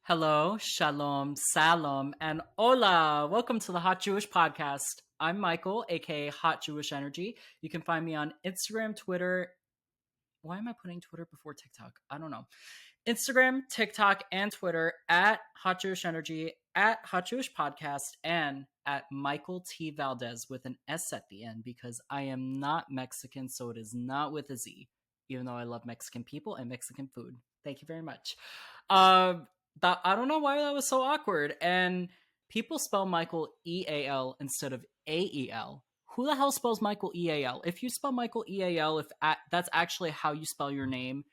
Hello, shalom, salam, and hola. Welcome to the Hot Jewish Podcast. I'm Michael, aka Hot Jewish Energy. You can find me on Instagram, Twitter. Why am I putting Twitter before TikTok? I don't know. Instagram, TikTok, and Twitter at Hot Jewish Energy, at Hot Jewish Podcast, and at Michael T. Valdez with an S at the end because I am not Mexican, so it is not with a Z, even though I love Mexican people and Mexican food. Thank you very much. I don't know why that was so awkward. And people spell Michael EAL instead of AEL. Who the hell spells Michael EAL? If you spell Michael EAL, if that's actually how you spell your name,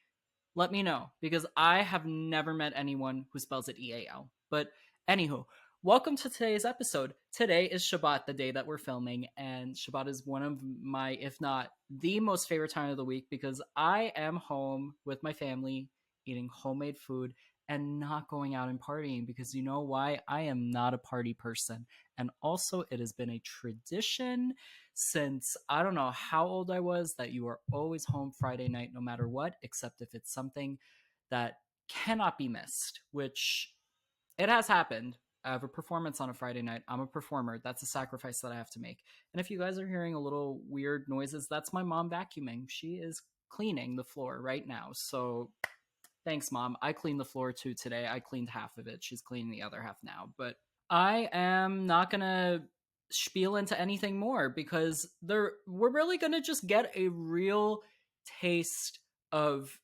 let me know because I have never met anyone who spells it EAL. But anywho, welcome to today's episode. Today is Shabbat, the day that we're filming, and Shabbat is one of my, if not the most favorite time of the week because I am home with my family eating homemade food and not going out and partying because you know why? I am not a party person. And also, it has been a tradition since I don't know how old I was that you are always home Friday night no matter what, except if it's something that cannot be missed, which it has happened. I have a performance on a Friday night. I'm a performer. That's a sacrifice that I have to make. And if you guys are hearing a little weird noises, that's my mom vacuuming. She is cleaning the floor right now. So thanks, Mom. I cleaned the floor too today. I cleaned half of it. She's cleaning the other half now. But I am not going to spiel into anything more because we're really going to just get a real taste of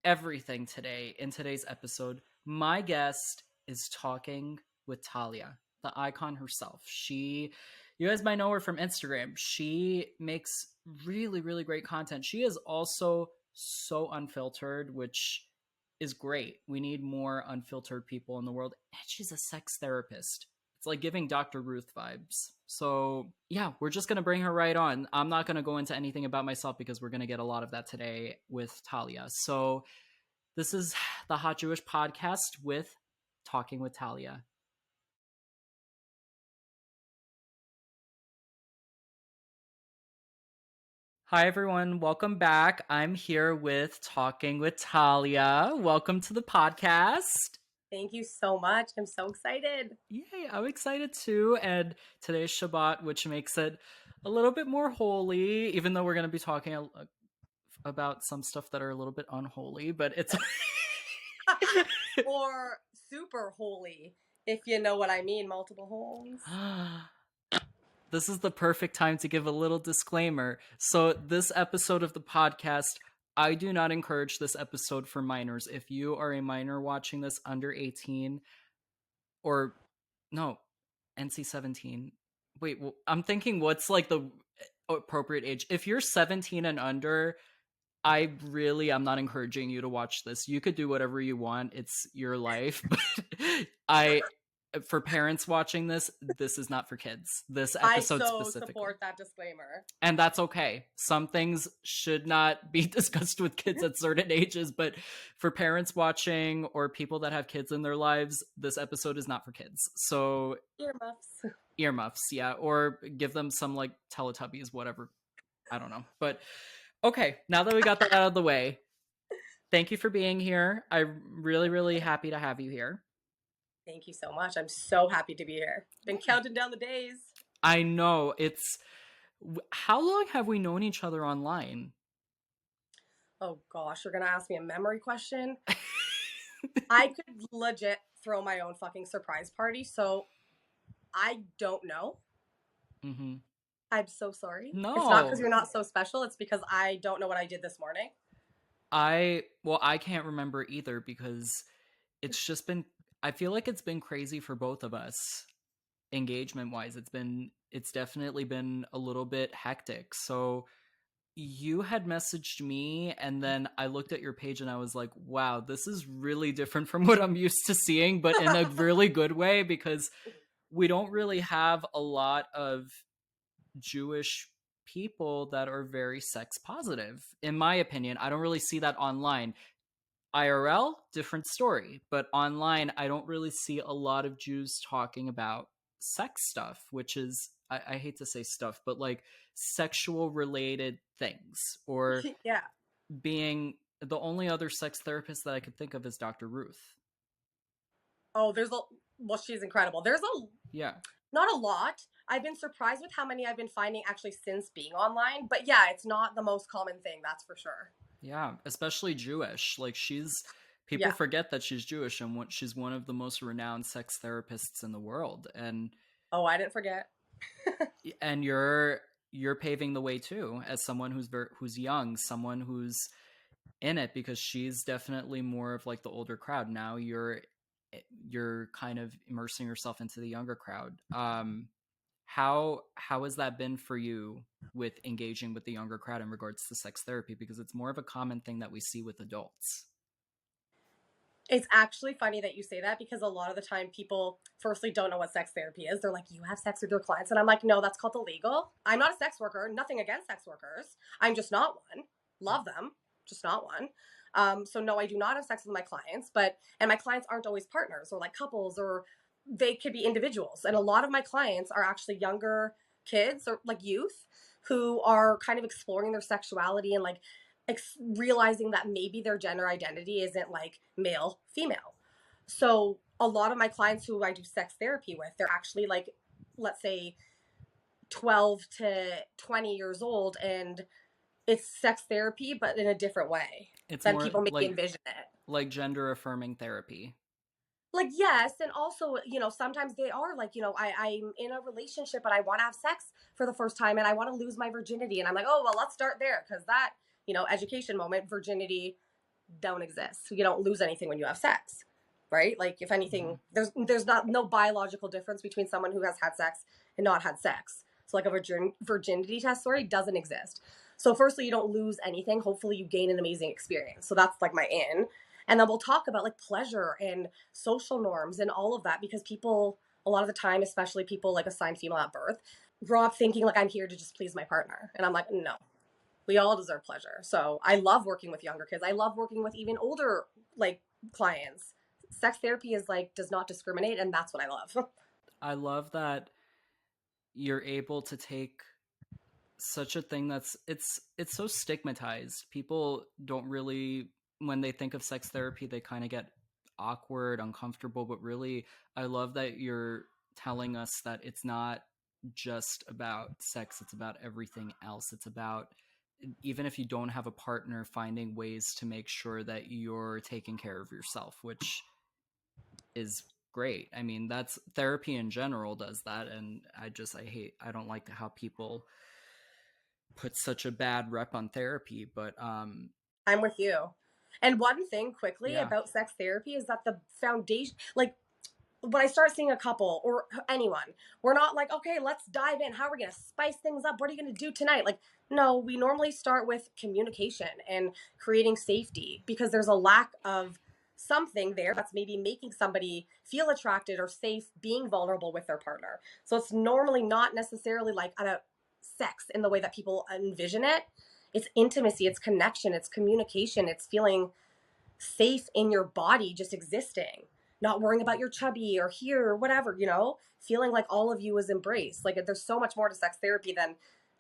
everything today in today's episode. My guest is talking with Talya, the icon herself. You guys might know her from Instagram. She makes really, really great content. She is also so unfiltered, which is great. We need more unfiltered people in the world. And she's a sex therapist. It's like giving Dr. Ruth vibes. So, yeah, we're just going to bring her right on. I'm not going to go into anything about myself because we're going to get a lot of that today with Talya. So, this is the Hot Jewish Podcast with Talking with Talya. Hi, everyone. Welcome back. I'm here with Talking with Talya. Welcome to the podcast. Thank you so much. I'm so excited. Yay, I'm excited too. And today's Shabbat, which makes it a little bit more holy, even though we're going to be talking about some stuff that are a little bit unholy, but it's. Or super holy, if you know what I mean, multiple holes. This is the perfect time to give a little disclaimer. So, this episode of the podcast, I do not encourage this episode for minors. If you are a minor watching this under 18, or no, NC 17. Wait, well, I'm thinking what's like the appropriate age? If you're 17 and under, I'm not encouraging you to watch this. You could do whatever you want. It's your life. But for parents watching this, this is not for kids. This episode I so specifically. support that disclaimer. And that's okay. Some things should not be discussed with kids at certain ages, but for parents watching or people that have kids in their lives, this episode is not for kids. So Earmuffs. Earmuffs, yeah, or give them some like Teletubbies, whatever. I don't know. But okay, now that we got that out of the way, thank you for being here. I'm really, really happy to have you here. Thank you so much. I'm so happy to be here. Been counting down the days. I know. How long have we known each other online? Oh gosh, you're gonna ask me a memory question? I could legit throw my own fucking surprise party, so I don't know. Mm-hmm. I'm so sorry. No. It's not because you're not so special, it's because I don't know what I did this morning. I can't remember either because I feel like it's been crazy for both of us engagement wise. It's definitely been a little bit hectic. So you had messaged me and then I looked at your page and I was like, wow, this is really different from what I'm used to seeing, but in a really good way because we don't really have a lot of Jewish people that are very sex positive. In my opinion, I don't really see that online. IRL, different story. But online, I don't really see a lot of Jews talking about sex stuff, which is, I hate to say stuff, but like sexual related things. Or Yeah. being the only other sex therapist that I could think of is Dr. Ruth. Oh, well, she's incredible. Yeah. Not a lot. I've been surprised with how many I've been finding actually since being online. But yeah, it's not the most common thing, that's for sure. Yeah, especially Jewish. Like people Yeah. forget that she's Jewish and she's one of the most renowned sex therapists in the world. Oh, I didn't forget. And you're paving the way too as someone who's young, someone who's in it, because she's definitely more of like the older crowd. Now you're kind of immersing yourself into the younger crowd. How has that been for you with engaging with the younger crowd in regards to sex therapy, because it's more of a common thing that we see with adults? It's actually funny that you say that because a lot of the time people firstly don't know what sex therapy is. They're like, you have sex with your clients. And I'm like, no, that's called illegal. I'm not a sex worker. Nothing against sex workers. I'm just not one. Love them, just not one. So no, I do not have sex with my clients, and my clients aren't always partners or like couples, or they could be individuals. And a lot of my clients are actually younger kids or like youth who are kind of exploring their sexuality and like realizing that maybe their gender identity isn't like male, female. So a lot of my clients who I do sex therapy with, they're actually like, let's say 12 to 20 years old, and it's sex therapy, but in a different way It's than more people maybe envision it. like gender affirming therapy. Like, yes, and also, sometimes they are like, I'm in a relationship but I want to have sex for the first time and I want to lose my virginity, and I'm like, oh well, let's start there, because that, education moment, virginity don't exist. You don't lose anything when you have sex, right? Like, if Mm-hmm. anything, there's not no biological difference between someone who has had sex and not had sex. So like a virginity test, sorry, doesn't exist. So firstly, you don't lose anything. Hopefully you gain an amazing experience. So that's like my in. And then we'll talk about like pleasure and social norms and all of that, because people, a lot of the time, especially people like assigned female at birth, grow up thinking like I'm here to just please my partner. And I'm like, no, we all deserve pleasure. So I love working with younger kids. I love working with even older like clients. Sex therapy is like does not discriminate, and that's what I love. I love that you're able to take such a thing it's so stigmatized. People don't really, when they think of sex therapy, they kind of get awkward, uncomfortable, but really I love that you're telling us that it's not just about sex, it's about everything else. It's about, even if you don't have a partner, finding ways to make sure that you're taking care of yourself, which is great. I mean, that's therapy in general does that, and I don't like how people put such a bad rep on therapy, but I'm with you. And one thing quickly yeah. about sex therapy is that the foundation, like when I start seeing a couple or anyone, we're not like, okay, let's dive in. How are we going to spice things up? What are you going to do tonight? Like, no, we normally start with communication and creating safety, because there's a lack of something there that's maybe making somebody feel attracted or safe being vulnerable with their partner. So it's normally not necessarily like a sex in the way that people envision it. It's intimacy, it's connection, it's communication, it's feeling safe in your body just existing, not worrying about your chubby or here or whatever, feeling like all of you is embraced. Like, there's so much more to sex therapy than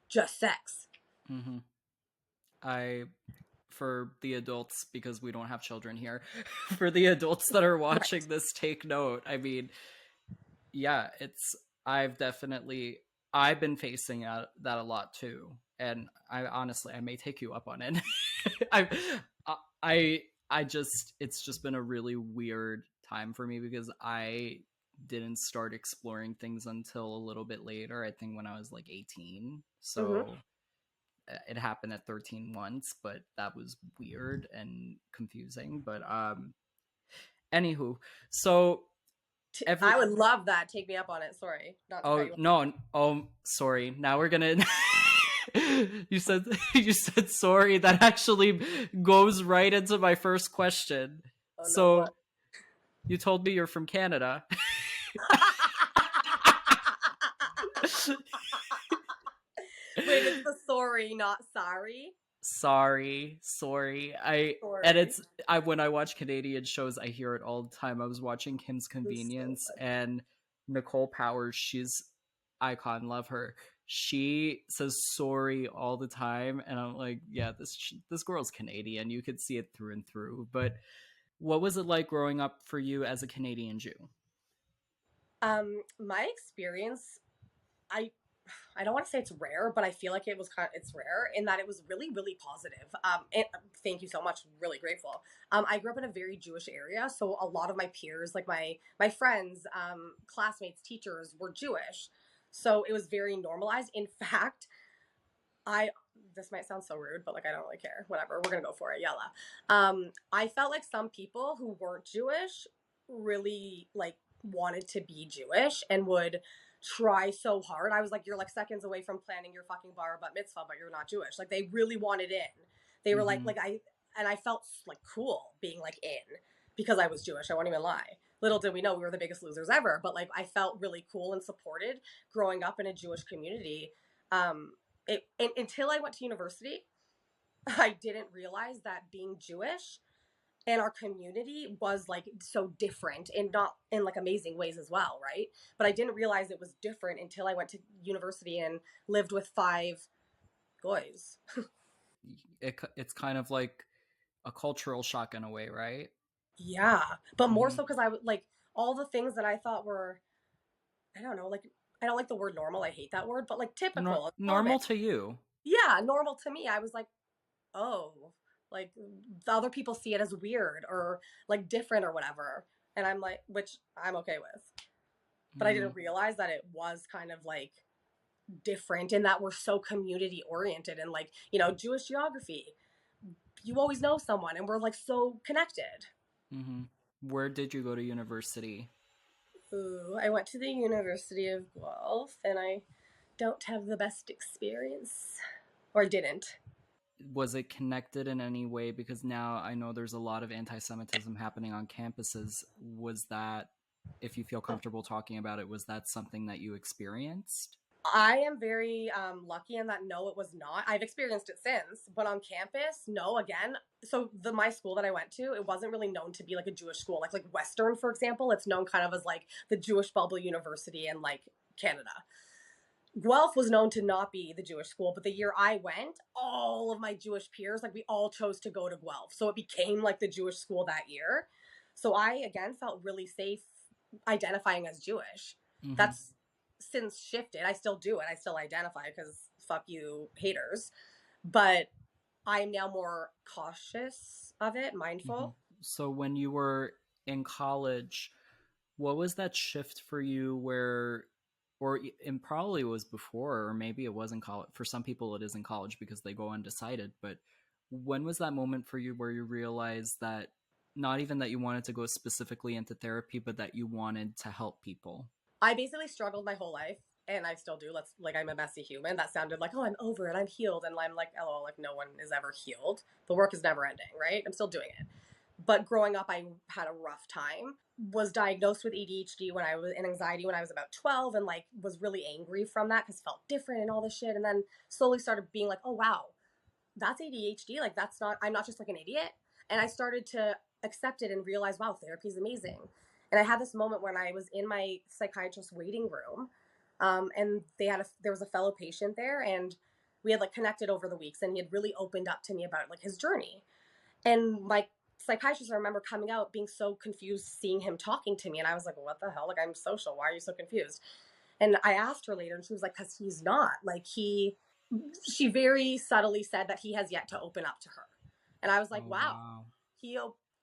just sex. hmm I For the adults, because we don't have children here, for the adults that are Right. watching this, take note. I mean, yeah, I've been facing that a lot too, and I may take you up on it. I I I just it's just been a really weird time for me, because I didn't start exploring things until a little bit later, I think when I was like 18. Mm-hmm. So it happened at 13 once, but that was weird and confusing. But anywho, so every I would love that. Take me up on it. Sorry, not to cut oh you off. no, oh sorry, now we're gonna you said sorry, that actually goes right into my first question. Oh no, what? So you told me you're from Canada. Wait, it's the sorry, not sorry. Sorry. Sorry. When I watch Canadian shows, I hear it all the time. I was watching Kim's It's so Convenience, funny. and Nicole Powers, she's icon, love her. She says sorry all the time, and I'm like, yeah, this girl's Canadian. You could see it through and through. But What was it like growing up for you as a Canadian Jew? My experience, I I don't want to say it's rare, but I feel like it's rare in that it was really really positive. And thank you so much, really grateful. I grew up in a very Jewish area, so a lot of my peers, like my friends, classmates, teachers, were Jewish, so it was very normalized. In fact, I this might sound so rude, but like I don't really care. Whatever, we're gonna go for it. Yalla. I felt like some people who weren't Jewish really like wanted to be Jewish and would try so hard. I was like, you're like seconds away from planning your fucking bar bat mitzvah, but you're not Jewish. Like they really wanted in. They were Mm-hmm. like I and I felt like cool being like in because I was Jewish. I won't even lie. Little did we know we were the biggest losers ever, but like I felt really cool and supported growing up in a Jewish community. Um, until I went to university, I didn't realize that being Jewish and our community was like so different and not in like amazing ways as well, right? But I didn't realize it was different until I went to university and lived with five guys. It's kind of like a cultural shock in a way, right? Yeah, but more Mm-hmm. so because I would like all the things that I thought were, I don't know, like I don't like the word normal. I hate that word, but like typical, a little bit. Normal to you. Yeah, normal to me. I was like, oh, like the other people see it as weird or like different or whatever. And I'm like, which I'm okay with. But I Mm-hmm. didn't realize that it was kind of like different in that we're so community oriented and like, Jewish geography. You always know someone and we're like so connected. Mm-hmm. Where did you go to university? Ooh, I went to the University of Guelph and I don't have the best experience. Or didn't. Was it connected in any way? Because now I know there's a lot of anti-Semitism happening on campuses. Was that, if you feel comfortable talking about it, was that something that you experienced? I am very lucky in that no, it was not. I've experienced it since, but on campus, no. Again, so my school that I went to, it wasn't really known to be like a Jewish school, like Western, for example. It's known kind of as like the Jewish bubble university in like Canada. Guelph was known to not be the Jewish school, but the year I went, all of my Jewish peers, like we all chose to go to Guelph, so it became like the Jewish school that year. So I again felt really safe identifying as Jewish. Mm-hmm. That's since shifted. I still do it. I still identify because fuck you haters. But I'm now more cautious of it, Mm-hmm. mindful. So when you were in college, what was that shift for you where, or and probably it was before, or maybe it was in college. For some people, it is in college because they go undecided. But when was that moment for you where you realized that not even that you wanted to go specifically into therapy, but that you wanted to help people? I basically struggled my whole life and I still do. Let's like I'm a messy human. That sounded like, oh, I'm over it, I'm healed. And I'm like, oh, like no one is ever healed. The work is never ending, right? I'm still doing it. But growing up, I had a rough time. Was diagnosed with ADHD when I was in anxiety when I was about 12 and like was really angry from that because felt different and all this shit. And then slowly started being like, oh wow, that's ADHD. Like that's not, I'm not just like an idiot. And I started to accept it and realize, wow, therapy is amazing. And I had this moment when I was in my psychiatrist waiting room, and there was a fellow patient there, and we had like connected over the weeks, and he had really opened up to me about like his journey. And my psychiatrist, I remember coming out being so confused, seeing him talking to me, and I was like, well, what the hell? Like I'm social. Why are you so confused? And I asked her later, and she was like, because he's not. Like she very subtly said that he has yet to open up to her. And I was like, Oh wow, wow. he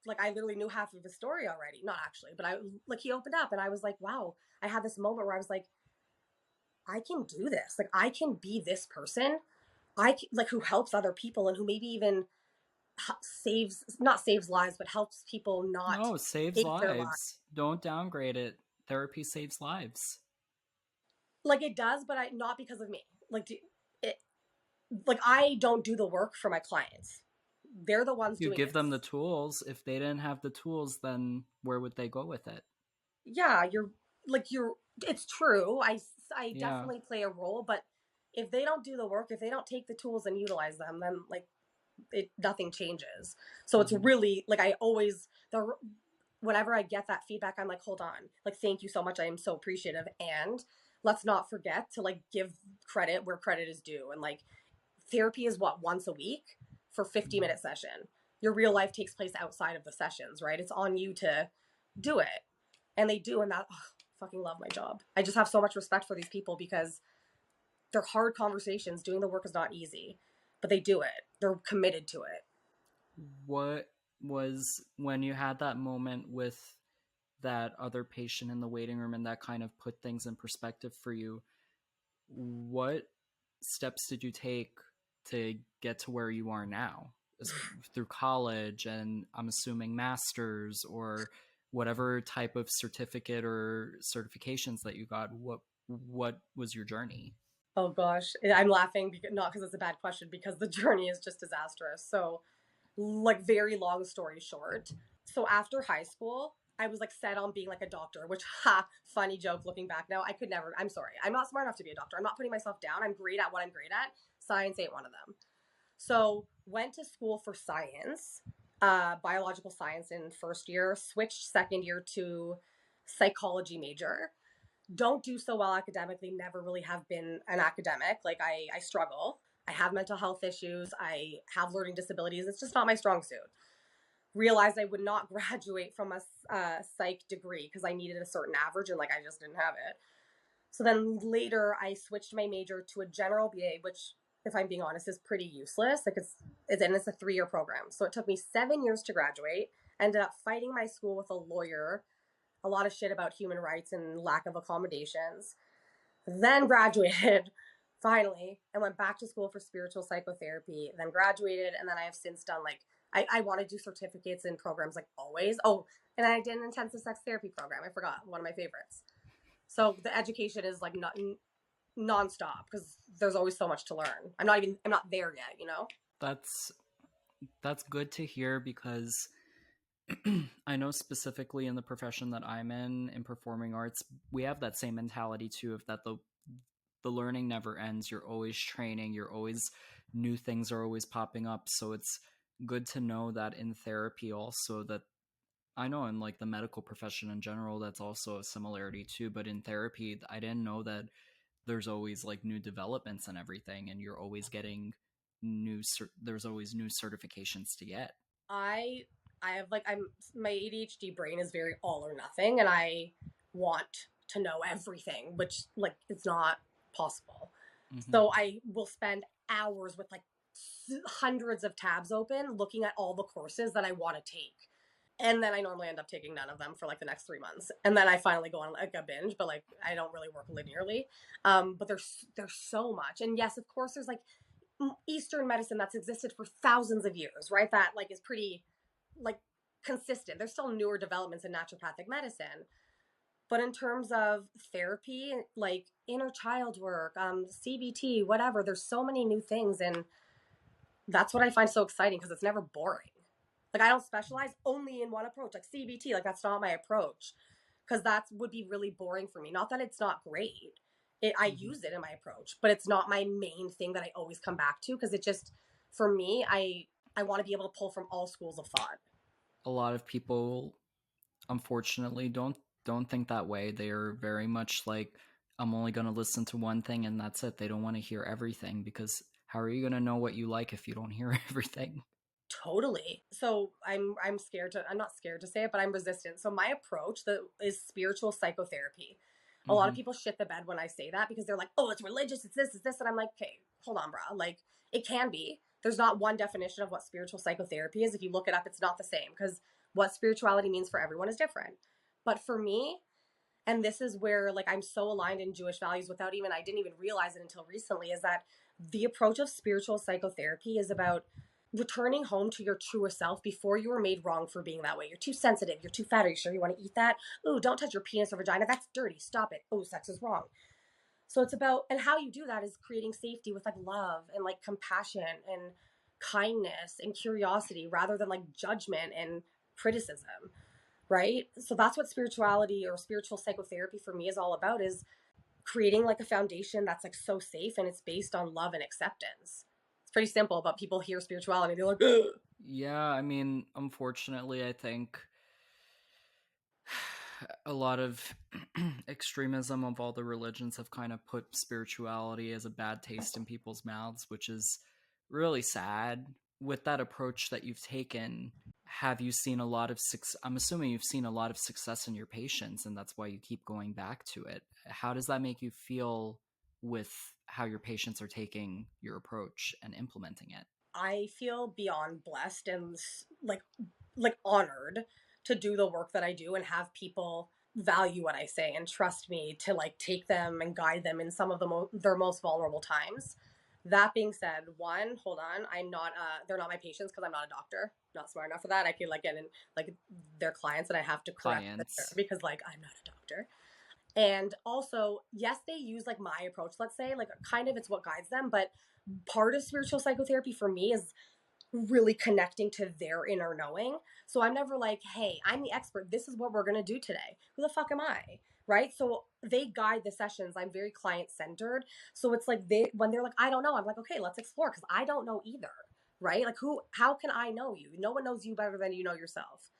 like I literally knew half of his story already. Not actually, but I like he opened up, and I was like, wow. I had this moment where I was like, I can do this. Like I can be this person. Like who helps other people and who maybe even saves not saves lives, but helps people not No, it saves take their lives. lives. Don't downgrade it. Therapy saves lives. Like it does, but not because of me. It like I don't do the work for my clients. They're the ones You doing give it. them the tools. If they didn't have the tools, then where would they go with it? Yeah, you're it's true. I Yeah. definitely play a role, but if they don't do the work, if they don't take the tools and utilize them, then like nothing changes. So it's Mm-hmm. really like I always the whenever I get that feedback, I'm like, hold on, like thank you so much. I am so appreciative, and let's not forget to like give credit where credit is due. And like therapy is what once a week for 50 minute session. your real life takes place outside of the sessions, right? It's on you to do it. And they do. And that, fucking love my job. I just have so much respect for these people because they're hard conversations. Doing the work is not easy, but they do it. They're committed to it. What was when you had that moment with that other patient in the waiting room and that kind of put things in perspective for you? What steps did you take to get to where you are now? Through college, and I'm assuming masters or whatever type of certificate or certifications that you got. What was your journey? Oh gosh, I'm laughing because, not because it's a bad question, because the journey is just disastrous. So, like, very long story short. So after high school, I was like set on being like a doctor, which, funny joke looking back now. I could never, I'm sorry. I'm not smart enough to be a doctor. I'm not putting myself down. I'm great at what I'm great at. Science ain't one of them. So went to school for science, biological science in first year, switched second year to psychology major. Don't do so well academically, never really have been an academic. Like I struggle. I have mental health issues. I have learning disabilities. It's just not my strong suit. Realized I would not graduate from a psych degree because I needed a certain average and like I just didn't have it. So then later I switched my major to a general BA, which if I'm being honest is pretty useless. Like it's a 3-year program. So it took me 7 years to graduate. Ended up fighting my school with a lawyer, a lot of shit about human rights and lack of accommodations. Then graduated finally and went back to school for spiritual psychotherapy, then graduated, and then I have since done like I want to do certificates in programs like always. Oh, and I did an intensive sex therapy program. I forgot, one of my favorites. So the education is like not nonstop because there's always so much to learn. I'm not there yet, you know? That's that's good to hear because I know specifically in the profession that I'm in performing arts, we have that same mentality too of that the learning never ends. You're always training, you're always new things are always popping up. So it's good to know that in therapy also that I know in like the medical profession in general that's also a similarity too, but in therapy I didn't know that there's always like new developments and everything and you're always getting there's always new certifications to get. I I have like I'm my ADHD brain is very all or nothing, and I want to know everything, which like it's not possible. Mm-hmm. So I will spend hours with like hundreds of tabs open looking at all the courses that I want to take. And then I normally end up taking none of them for like the next 3 months. And then I finally go on like a binge, but like I don't really work linearly. But there's so much. And yes, of course there's like Eastern medicine that's existed for thousands of years, right? That like is pretty like consistent. There's still newer developments in naturopathic medicine. But in terms of therapy, like inner child work, CBT, whatever, there's so many new things. And that's what I find so exciting because it's never boring. Like I don't specialize only in one approach, like CBT, like that's not my approach because that would be really boring for me. Not that it's not great. I Mm-hmm. use it in my approach, but it's not my main thing that I always come back to because it just, for me, I want to be able to pull from all schools of thought. A lot of people unfortunately don't think that way. They are very much like I'm only going to listen to one thing and that's it. They don't want to hear everything because how are you going to know what you like if you don't hear everything? Totally. So I'm scared to I'm not scared to say it, but I'm resistant. So my approach that is spiritual psychotherapy. A lot Mm-hmm. of people shit the bed when I say that because they're like, "Oh, it's religious, it's this," and I'm like, "Okay, hold on, bro. Like, it can be. There's not one definition of what spiritual psychotherapy is. If you look it up, it's not the same because what spirituality means for everyone is different. But for me, and this is where like I'm so aligned in Jewish values without even I didn't even realize it until recently is that the approach of spiritual psychotherapy is about returning home to your truest self before you were made wrong for being that way. You're too sensitive. You're too fat. Are you sure you want to eat that? Ooh, don't touch your penis or vagina. That's dirty. Stop it. Oh, sex is wrong. So it's about, and how you do that is creating safety with like love and like compassion and kindness and curiosity rather than like judgment and criticism, right? So that's what spirituality or spiritual psychotherapy for me is all about is creating like a foundation that's like so safe and it's based on love and acceptance. It's pretty simple, but people hear spirituality, they're like, ugh. Yeah, I mean, unfortunately, I think a lot of extremism of all the religions have kind of put spirituality as a bad taste in people's mouths, which is really sad. with that approach that you've taken, have you seen a lot of success? I'm assuming you've seen a lot of success in your patients, and that's why you keep going back to it. How does that make you feel with how your patients are taking your approach and implementing it? I feel beyond blessed and like honored to do the work that I do and have people value what I say and trust me to like take them and guide them in some of their most vulnerable times. That being said, one, hold on, I'm not they're not my patients because I'm not a doctor. Not smart enough for that. I could like get in like their clients and I have to correct them Clients. because like I'm not a doctor. And also, yes, they use like my approach, let's say, like kind of it's what guides them, but part of spiritual psychotherapy for me is really connecting to their inner knowing. So I'm never like, hey, I'm the expert. This is what we're going to do today. Who the fuck am I? Right. So they guide the sessions. I'm very client centered. So it's like when they're like, I don't know, I'm like, okay, let's explore because I don't know either. Right. Like, how can I know you? No one knows you better than you know yourself.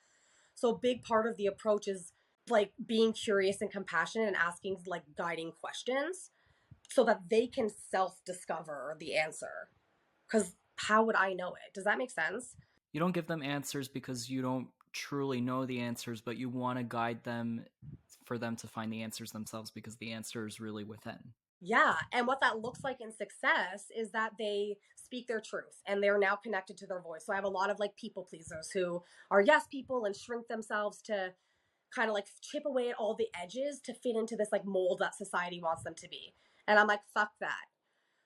So a big part of the approach is like being curious and compassionate and asking like guiding questions so that they can self discover the answer. Because how would I know it? Does that make sense? You don't give them answers because you don't truly know the answers, but you want to guide them for them to find the answers themselves because the answer is really within. Yeah. And what that looks like in success is that they speak their truth and they're now connected to their voice. So I have a lot of like people pleasers who are yes people and shrink themselves to kind of like chip away at all the edges to fit into this like mold that society wants them to be. And I'm like, fuck that.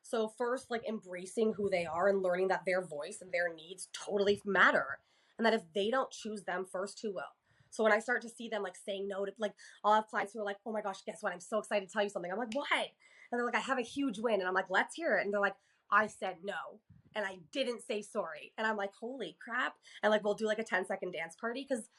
So first, like embracing who they are and learning that their voice and their needs totally matter. And that if they don't choose them first, who will? So when I start to see them like saying no to like I'll have clients who are like, oh my gosh, guess what? I'm so excited to tell you something. I'm like, what? And they're like, I have a huge win. And I'm like, let's hear it. And they're like, I said no. And I didn't say sorry. And I'm like, holy crap. And like we'll do like a 10-second dance party because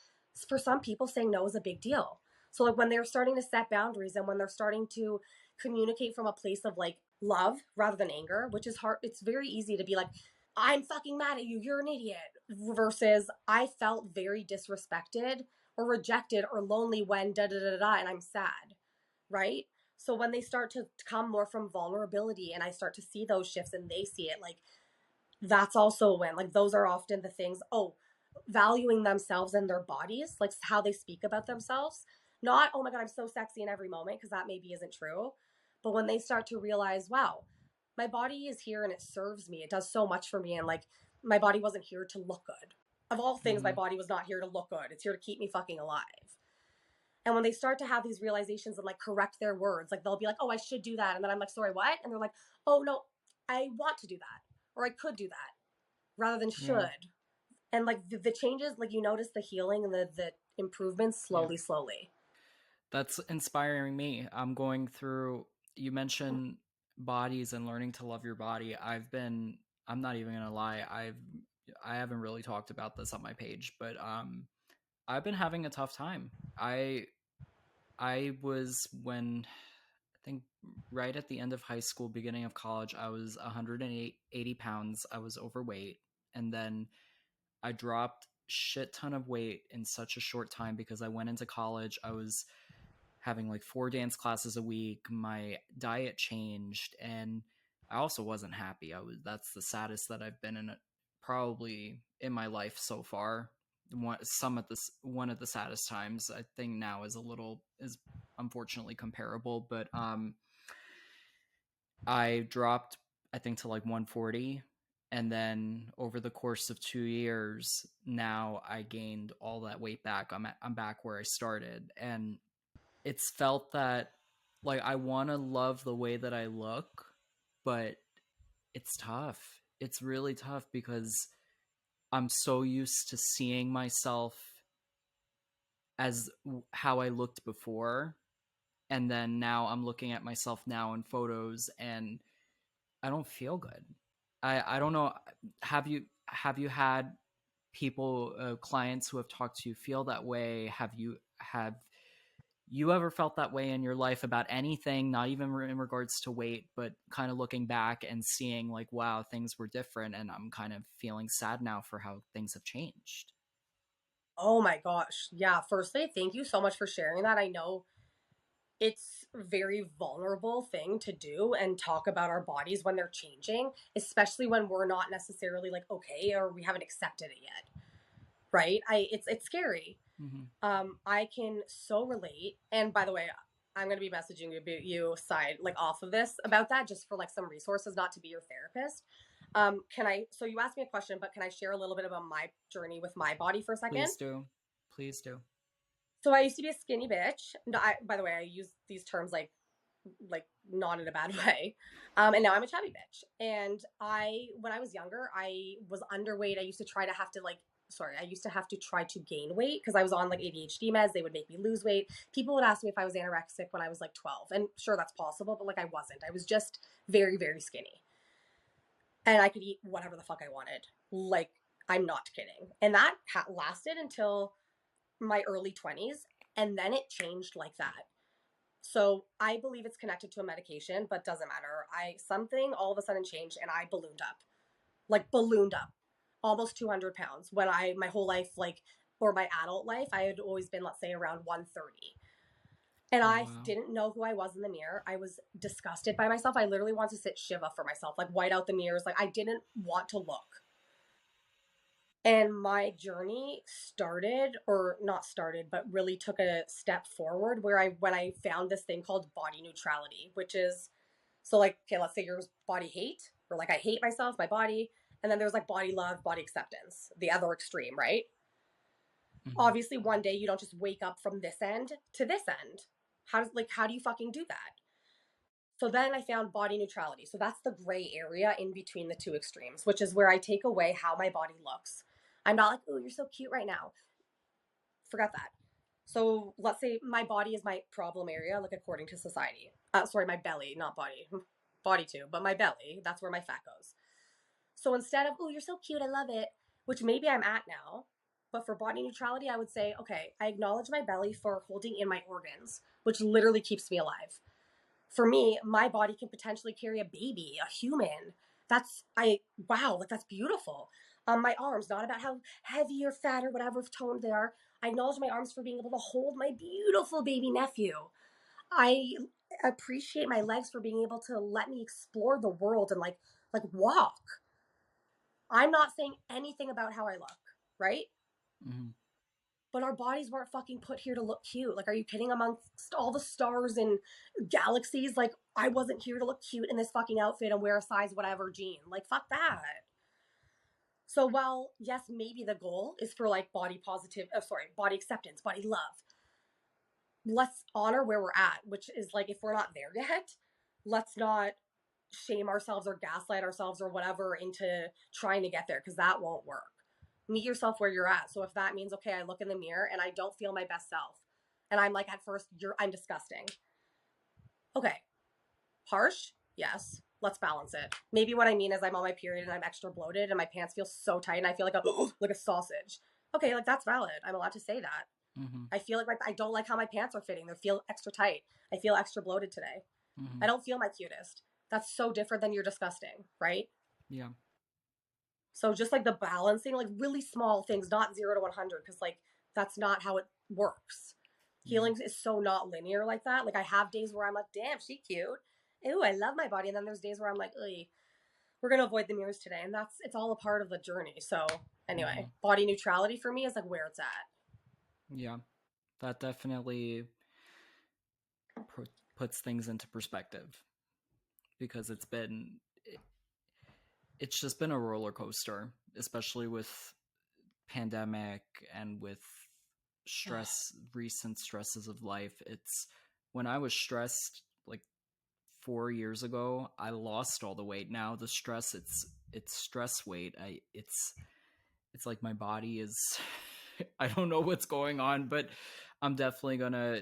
for some people saying no is a big deal. So like when they're starting to set boundaries and when they're starting to communicate from a place of like love rather than anger, which is hard. It's very easy to be like, I'm fucking mad at you, you're an idiot, versus I felt very disrespected or rejected or lonely when da da da da, and I'm sad, right? So when they start to come more from vulnerability and I start to see those shifts and they see it, like that's also a win. Like those are often the things, oh, valuing themselves and their bodies, like how they speak about themselves. Not, oh my God, I'm so sexy in every moment, because that maybe isn't true. But when they start to realize, wow, my body is here and it serves me. It does so much for me. And like my body wasn't here to look good. Of all things, my Mm-hmm. body was not here to look good. It's here to keep me fucking alive. And when they start to have these realizations and like correct their words, like they'll be like, oh, I should do that. And then I'm like, sorry, what? And they're like, oh, no, I want to do that. Or I could do that rather than Yeah. should. And like the changes, like you notice the healing and the improvements Yeah. slowly. That's inspiring me. I'm going through, you mentioned bodies and learning to love your body. I'm not even going to lie. I haven't really talked about this on my page, but I've been having a tough time. I I was when I think right at the end of high school, beginning of college, I was 180 pounds. I was overweight. And then I dropped shit ton of weight in such a short time because I went into college. I was having like 4 dance classes a week. My diet changed, and I also wasn't happy. That's the saddest that I've been in probably in my life so far. One of the saddest times. I think now is unfortunately comparable, but I dropped I think to like 140, and then over the course of 2 years, now I gained all that weight back. I'm back where I started, and it's felt that like I want to love the way that I look, but it's tough. It's really tough because I'm so used to seeing myself as how I looked before, and then now I'm looking at myself now in photos and I don't feel good. I don't know. Have you had people, clients who have talked to you feel that way? Have you ever felt that way in your life about anything, not even in regards to weight, but kind of looking back and seeing like, wow, things were different, and I'm kind of feeling sad now for how things have changed? Oh my gosh. Yeah. Firstly, thank you so much for sharing that. I know it's a very vulnerable thing to do and talk about our bodies when they're changing, especially when we're not necessarily like okay or we haven't accepted it yet. Right? It's scary. Mm-hmm. I can so relate. And by the way, I'm gonna be messaging you side like off of this about that just for like some resources, not to be your therapist. Can I? So you asked me a question, but can I share a little bit about my journey with my body for a second? Please do. Please do. So I used to be a skinny bitch. No, by the way, I use these terms like not in a bad way. And now I'm a chubby bitch. And when I was younger, I was underweight. I used to have to try to gain weight because I was on like ADHD meds. They would make me lose weight. People would ask me if I was anorexic when I was like 12. And sure, that's possible, but like I wasn't. I was just very, very skinny. And I could eat whatever the fuck I wanted. Like, I'm not kidding. And that lasted until my early 20s. And then it changed like that. So I believe it's connected to a medication, but doesn't matter. Something all of a sudden changed and I ballooned up, almost 200 pounds. When my whole life, like, or my adult life, I had always been, let's say, around 130. And Oh I wow. didn't know who I was in the mirror. I was disgusted by myself. I literally wanted to sit Shiva for myself, like white out the mirrors. Like I didn't want to look. And my journey started, or not started, but really took a step forward when I found this thing called body neutrality, which is so like, okay, let's say yours body hate, or like I hate myself, my body, and then there's like body love, body acceptance, the other extreme, right? Mm-hmm. Obviously, one day you don't just wake up from this end to this end. How do you fucking do that? So then I found body neutrality. So that's the gray area in between the two extremes, which is where I take away how my body looks. I'm not like, oh, you're so cute right now. Forget that. So let's say my body is my problem area, like according to society. Sorry, my belly, not body. Body too, but my belly, that's where my fat goes. So instead of, oh, you're so cute, I love it, which maybe I'm at now, but for body neutrality, I would say, okay, I acknowledge my belly for holding in my organs, which literally keeps me alive. For me, my body can potentially carry a baby, a human. Wow, like that's beautiful. My arms, not about how heavy or fat or whatever tone they are. I acknowledge my arms for being able to hold my beautiful baby nephew. I appreciate my legs for being able to let me explore the world and like walk. I'm not saying anything about how I look, right? Mm-hmm. But our bodies weren't fucking put here to look cute. Like, are you kidding? Amongst all the stars and galaxies, like, I wasn't here to look cute in this fucking outfit and wear a size whatever jean. Like, fuck that. So while, yes, maybe the goal is for like body acceptance, body love, let's honor where we're at, which is like, if we're not there yet, let's not shame ourselves or gaslight ourselves or whatever into trying to get there because that won't work. Meet yourself where you're at. So if that means, okay, I look in the mirror and I don't feel my best self and I'm like, at first, I'm disgusting. Okay, harsh, yes, let's balance it. Maybe what I mean is I'm on my period and I'm extra bloated and my pants feel so tight and I feel like a sausage. Okay, like that's valid. I'm allowed to say that. Mm-hmm. I feel like I don't like how my pants are fitting. They feel extra tight. I feel extra bloated today. Mm-hmm. I don't feel my cutest. That's so different than you're disgusting, right? Yeah. So just like the balancing, like really small things, not 0 to 100, because like that's not how it works. Yeah. Healing is so not linear like that. Like I have days where I'm like, damn, she cute. Ew, I love my body. And then there's days where I'm like, we're gonna avoid the mirrors today. And it's all a part of the journey. So Mm-hmm. anyway, body neutrality for me is like where it's at. Yeah. That definitely puts things into perspective because it's just been a roller coaster, especially with pandemic and with recent stresses of life. It's when I was stressed like 4 years ago, I lost all the weight. Now the stress, it's stress weight. It's like my body is I don't know what's going on, but I'm definitely gonna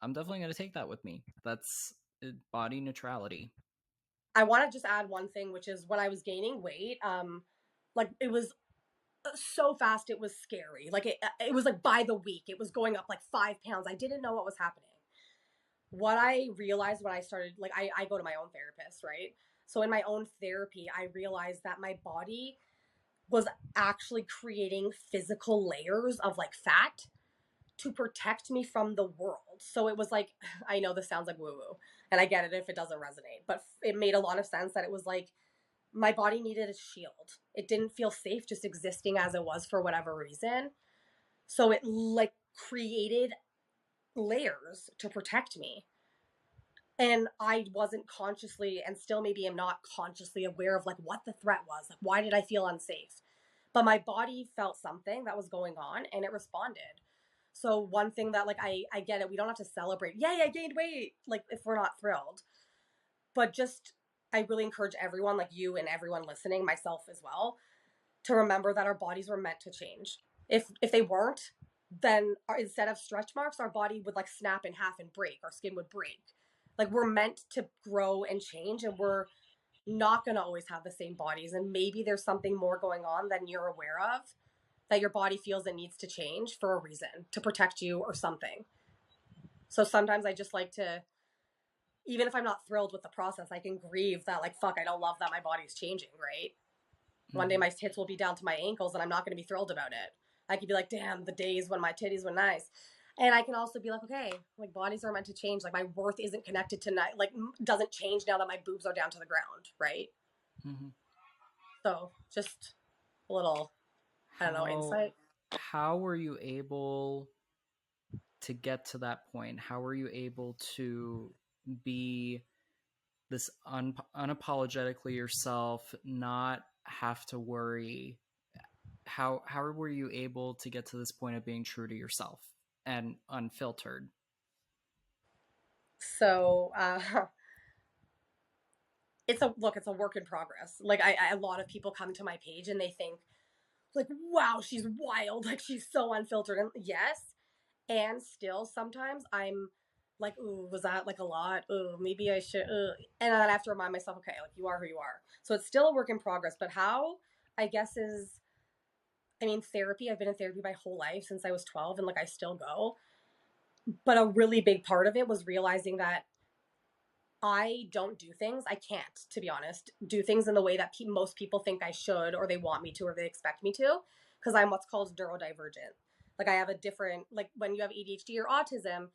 I'm definitely gonna take that with me. That's body neutrality. I want to just add one thing, which is when I was gaining weight, like it was so fast, it was scary. Like it was like by the week, it was going up like 5 pounds. I didn't know what was happening. What I realized when I started, like, I go to my own therapist, right? So in my own therapy, I realized that my body was actually creating physical layers of like fat to protect me from the world. So it was like, I know this sounds like woo woo, and I get it if it doesn't resonate, but it made a lot of sense that it was like my body needed a shield. It didn't feel safe just existing as it was for whatever reason. So it like created layers to protect me. And I wasn't consciously, and still maybe am not consciously aware of like what the threat was. Like, why did I feel unsafe? But my body felt something that was going on and it responded. So one thing that like I get it, we don't have to celebrate, yay, I gained weight, like if we're not thrilled. But just I really encourage everyone, like you and everyone listening, myself as well, to remember that our bodies were meant to change. If they weren't, then instead of stretch marks, our body would like snap in half and break. Our skin would break. Like we're meant to grow and change, and we're not going to always have the same bodies. And maybe there's something more going on than you're aware of, that your body feels it needs to change for a reason, to protect you or something. So sometimes I just like to, even if I'm not thrilled with the process, I can grieve that like, fuck, I don't love that my body's changing, right? One day my tits will be down to my ankles and I'm not going to be thrilled about it. I could be like, damn, the days when my titties were nice. And I can also be like, okay, like bodies are meant to change. Like my worth isn't connected to like doesn't change now that my boobs are down to the ground, right? Mm-hmm. So just a little, I don't know, insight. How were you able to get to that point? How were you able to be this unapologetically yourself, not have to worry? How were you able to get to this point of being true to yourself and unfiltered? So it's a work in progress. Like a lot of people come to my page and they think like, wow, she's wild, like she's so unfiltered. And yes, and still sometimes I'm like, ooh, was that like a lot? Ooh, maybe I should. And then I have to remind myself, okay, like you are who you are. So it's still a work in progress. But how, I guess, is, I mean, therapy. I've been in therapy my whole life since I was 12, and like I still go. But a really big part of it was realizing that I don't do things. I can't, to be honest, do things in the way that most people think I should, or they want me to, or they expect me to, because I'm what's called neurodivergent. Like I have a different, like when you have ADHD or autism,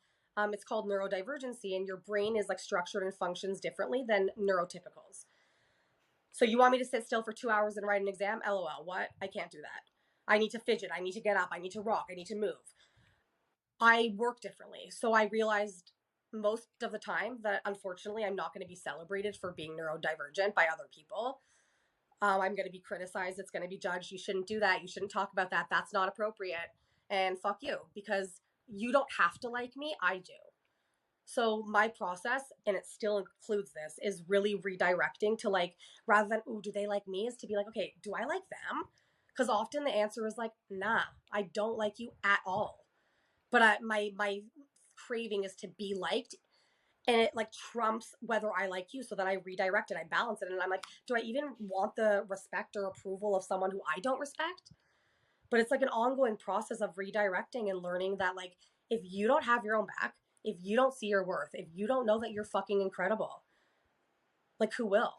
it's called neurodivergency, and your brain is like structured and functions differently than neurotypicals. So you want me to sit still for 2 hours and write an exam? LOL. What? I can't do that. I need to fidget. I need to get up. I need to rock. I need to move. I work differently. So I realized most of the time that unfortunately I'm not going to be celebrated for being neurodivergent by other people. I'm going to be criticized. It's going to be judged. You shouldn't do that. You shouldn't talk about that. That's not appropriate. And fuck you, because you don't have to like me. I do. So my process, and it still includes this, is really redirecting to like, rather than, ooh, do they like me? Is to be like, okay, do I like them? Because often the answer is like, nah, I don't like you at all. But my craving is to be liked, and it like trumps whether I like you, so that I redirect it, I balance it, and I'm like, do I even want the respect or approval of someone who I don't respect? But it's like an ongoing process of redirecting and learning that like, if you don't have your own back, if you don't see your worth, if you don't know that you're fucking incredible, like who will?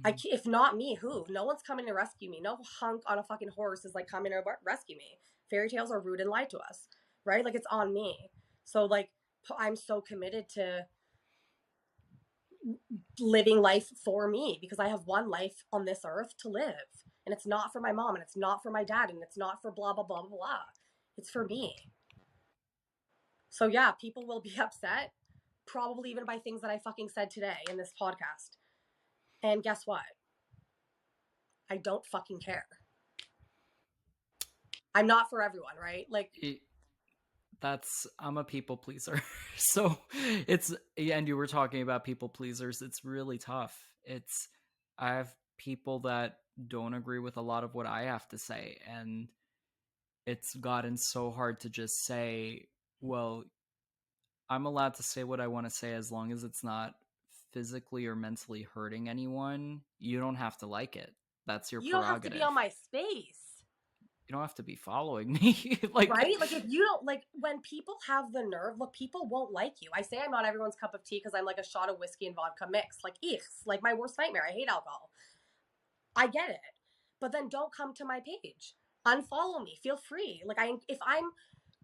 If not me, who? No one's coming to rescue me. No hunk on a fucking horse is like coming to rescue me. Fairy tales are rude and lied to us, right? Like it's on me. So like I'm so committed to living life for me, because I have one life on this earth to live, and it's not for my mom, and it's not for my dad, and it's not for blah blah blah blah blah. It's for me. So yeah, people will be upset, probably even by things that I fucking said today in this podcast. And guess what? I don't fucking care. I'm not for everyone, right? Like, I'm a people pleaser. So it's, and you were talking about people pleasers. It's really tough. I have people that don't agree with a lot of what I have to say. And it's gotten so hard to just say, well, I'm allowed to say what I want to say as long as it's not physically or mentally hurting anyone. You don't have to like it. That's your you don't have to be prerogative. on my space. You don't have to be following me. Like, right? Like if you don't like, when people have the nerve, look, people won't like you. I say I'm not everyone's cup of tea because I'm like a shot of whiskey and vodka mix. Like, eeks, like my worst nightmare. I hate alcohol. I get it. But then don't come to my page. Unfollow me. Feel free. Like if I'm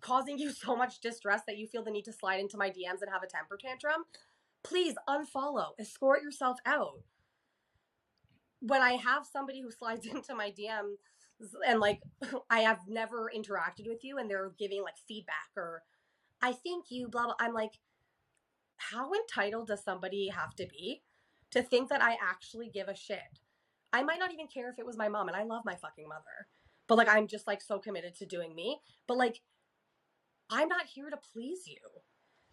causing you so much distress that you feel the need to slide into my DMs and have a temper tantrum, please unfollow, escort yourself out. When I have somebody who slides into my DM and like I have never interacted with you and they're giving like feedback or I think you blah blah, I'm like, how entitled does somebody have to be to think that I actually give a shit? I might not even care if it was my mom, and I love my fucking mother, but like I'm just like so committed to doing me. But like I'm not here to please you.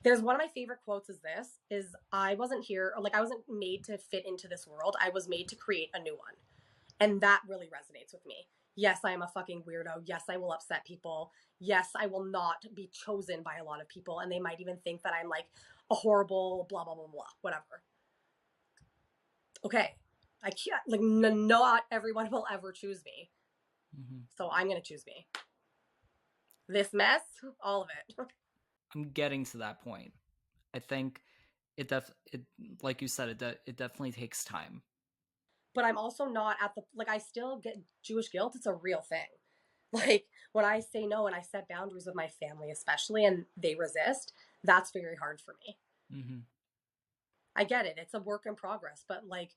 There's one of my favorite quotes is this is I wasn't here, or like I wasn't made to fit into this world. I was made to create a new one. And that really resonates with me. Yes, I am a fucking weirdo. Yes, I will upset people. Yes, I will not be chosen by a lot of people. And they might even think that I'm like a horrible blah, blah, blah, blah, whatever. Okay. I can't, like, not everyone will ever choose me. Mm-hmm. So I'm going to choose me. This mess, all of it. I'm getting to that point. I think it like you said, it definitely takes time. But I'm also not at the, like, I still get Jewish guilt. It's a real thing. Like when I say no and I set boundaries with my family, especially, and they resist, that's very hard for me. Mm-hmm. I get it. It's a work in progress, but like,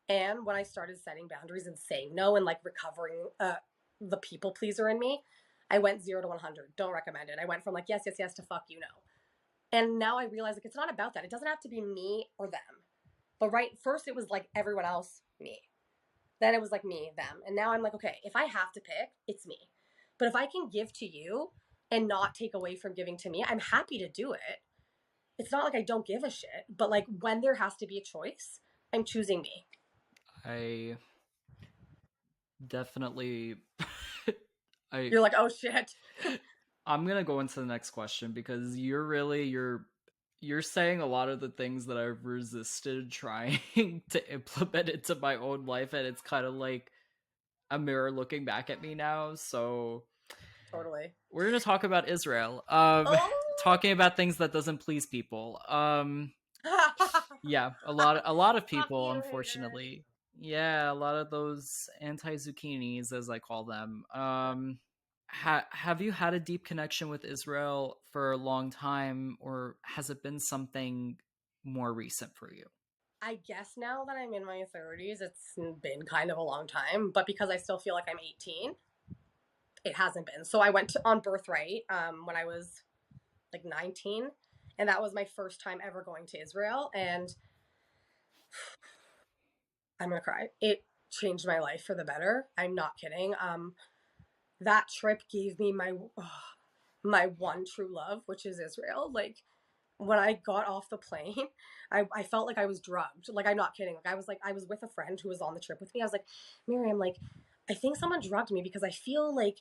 and when I started setting boundaries and saying no and like recovering the people pleaser in me, I went 0 to 100. Don't recommend it. I went from like, yes, yes, yes to fuck you, no. And now I realize like, it's not about that. It doesn't have to be me or them. But right, first it was like everyone else, me. Then it was like me, them. And now I'm like, okay, if I have to pick, it's me. But if I can give to you and not take away from giving to me, I'm happy to do it. It's not like I don't give a shit, but like when there has to be a choice, I'm choosing me. I definitely You're like, oh shit. I'm gonna go into the next question because you're saying a lot of the things that I've resisted trying to implement into my own life, and it's kind of like a mirror looking back at me now. So totally, we're gonna talk about Israel. Talking about things that doesn't please people. Yeah, a lot of people, unfortunately. Hater. Yeah, a lot of those anti-zucchinis, as I call them. Have you had a deep connection with Israel for a long time, or has it been something more recent for you? I guess now that I'm in my 30s, it's been kind of a long time, but because I still feel like I'm 18, it hasn't been. So I went on Birthright when I was like 19, and that was my first time ever going to Israel, and I'm gonna cry. It changed my life for the better. I'm not kidding. That trip gave me my one true love, which is Israel. Like when I got off the plane, I felt like I was drugged. Like I'm not kidding. Like I was with a friend who was on the trip with me. I was like, Miriam, like I think someone drugged me because I feel like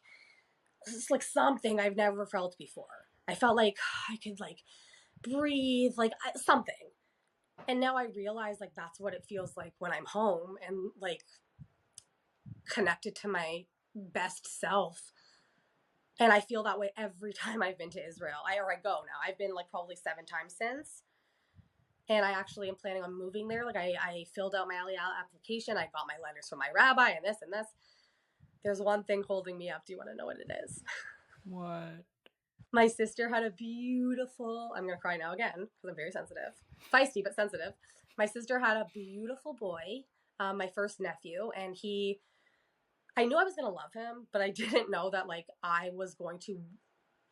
it's like something I've never felt before. I felt like I could like breathe, like something. And now I realize like that's what it feels like when I'm home and like connected to my best self. And I feel that way every time I've been to Israel. I go now. I've been like probably 7 times since. And I actually am planning on moving there. Like I filled out my Aliyah application. I got my letters from my rabbi and this and this. There's one thing holding me up. Do you want to know what it is? What? My sister had a beautiful, I'm going to cry now again because I'm very sensitive. Feisty, but sensitive. My sister had a beautiful boy, my first nephew, and I knew I was going to love him, but I didn't know that like I was going to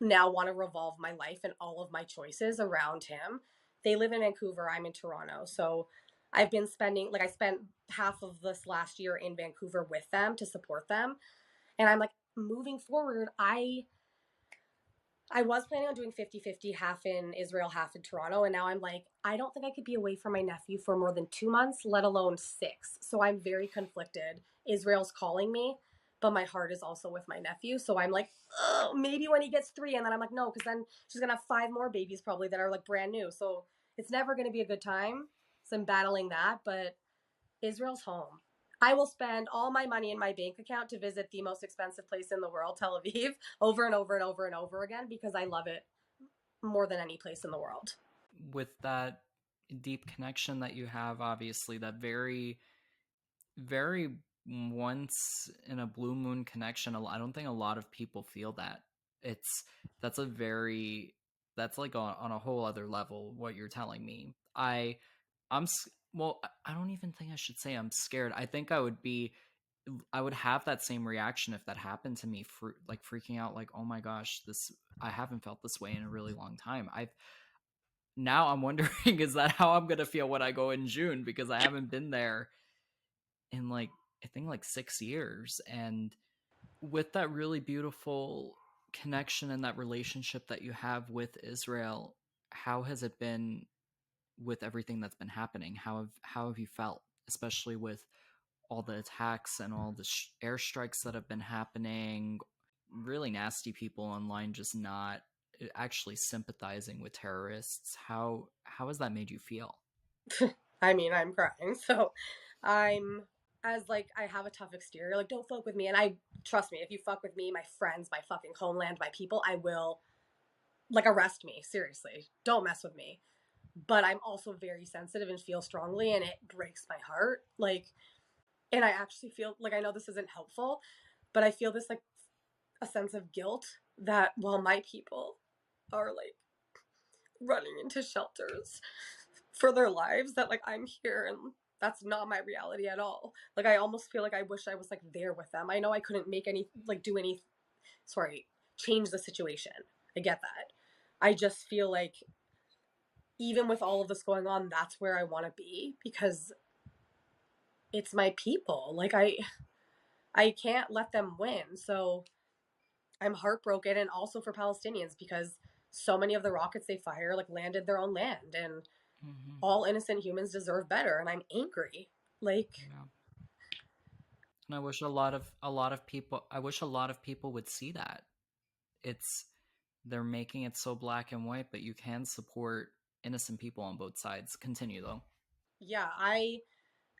now want to revolve my life and all of my choices around him. They live in Vancouver. I'm in Toronto. So I've been spending, like I spent half of this last year in Vancouver with them to support them. And I'm like, moving forward, I was planning on doing 50-50, half in Israel, half in Toronto. And now I'm like, I don't think I could be away from my nephew for more than 2 months, let alone 6. So I'm very conflicted. Israel's calling me, but my heart is also with my nephew. So I'm like, oh, maybe when he gets 3. And then I'm like, no, because then she's going to have 5 more babies probably that are like brand new. So it's never going to be a good time. So I'm battling that. But Israel's home. I will spend all my money in my bank account to visit the most expensive place in the world, Tel Aviv, over and over and over and over again because I love it more than any place in the world. With that deep connection that you have, obviously, that very, very once in a blue moon connection, I don't think a lot of people feel that. It's that's a very that's like on a whole other level what you're telling me. I'm well, I don't even think I should say I'm scared. I think I would have that same reaction if that happened to me, for like freaking out, like, oh my gosh, this I haven't felt this way in a really long time. I've Now I'm wondering, is that how I'm gonna feel when I go in June, because I haven't been there in like, I think like 6 years. And with that really beautiful connection and that relationship that you have with Israel, how has it been with everything that's been happening? How have you felt, especially with all the attacks and all the airstrikes that have been happening? Really nasty people online just not actually sympathizing with terrorists. How has that made you feel? I mean, I'm crying. So I'm as like I have a tough exterior. Like, don't fuck with me. And I trust me, if you fuck with me, my friends, my fucking homeland, my people, I will like arrest me. Seriously. Don't mess with me. But I'm also very sensitive and feel strongly and it breaks my heart. Like, and I actually feel like, I know this isn't helpful, but I feel this like a sense of guilt that while my people are like running into shelters for their lives, that like I'm here and that's not my reality at all. Like I almost feel like I wish I was like there with them. I know I couldn't make any like do any sorry, change the situation. I get that. I just feel like even with all of this going on, that's where I want to be because it's my people. Like I can't let them win. So I'm heartbroken, and also for Palestinians because so many of the rockets they fire like landed their own land, and Mm-hmm. all innocent humans deserve better, and I'm angry. Like, Yeah. And I wish a lot of people would see that. It's They're making it so black and white, but you can support innocent people on both sides. Continue though. yeah, I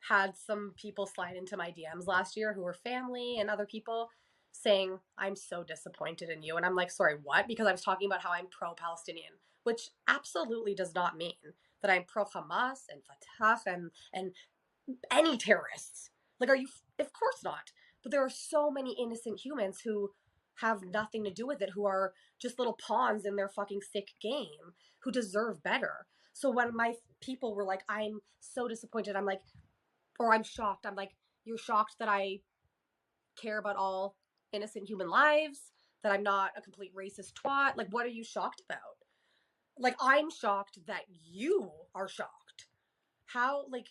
had some people slide into my DMs last year who were family and other people saying, I'm so disappointed in you. And I'm like, sorry, what? Because I was talking about how I'm pro Palestinian, which absolutely does not mean that I'm pro Hamas and Fatah and any terrorists. Like, are you? Of course not. But there are so many innocent humans who have nothing to do with it, who are just little pawns in their fucking sick game, who deserve better. So when my people were like, I'm so disappointed, I'm like, or I'm shocked. I'm like, you're shocked that I care about all innocent human lives, that I'm not a complete racist twat. Like, what are you shocked about? Like, I'm shocked that you are shocked. How, like,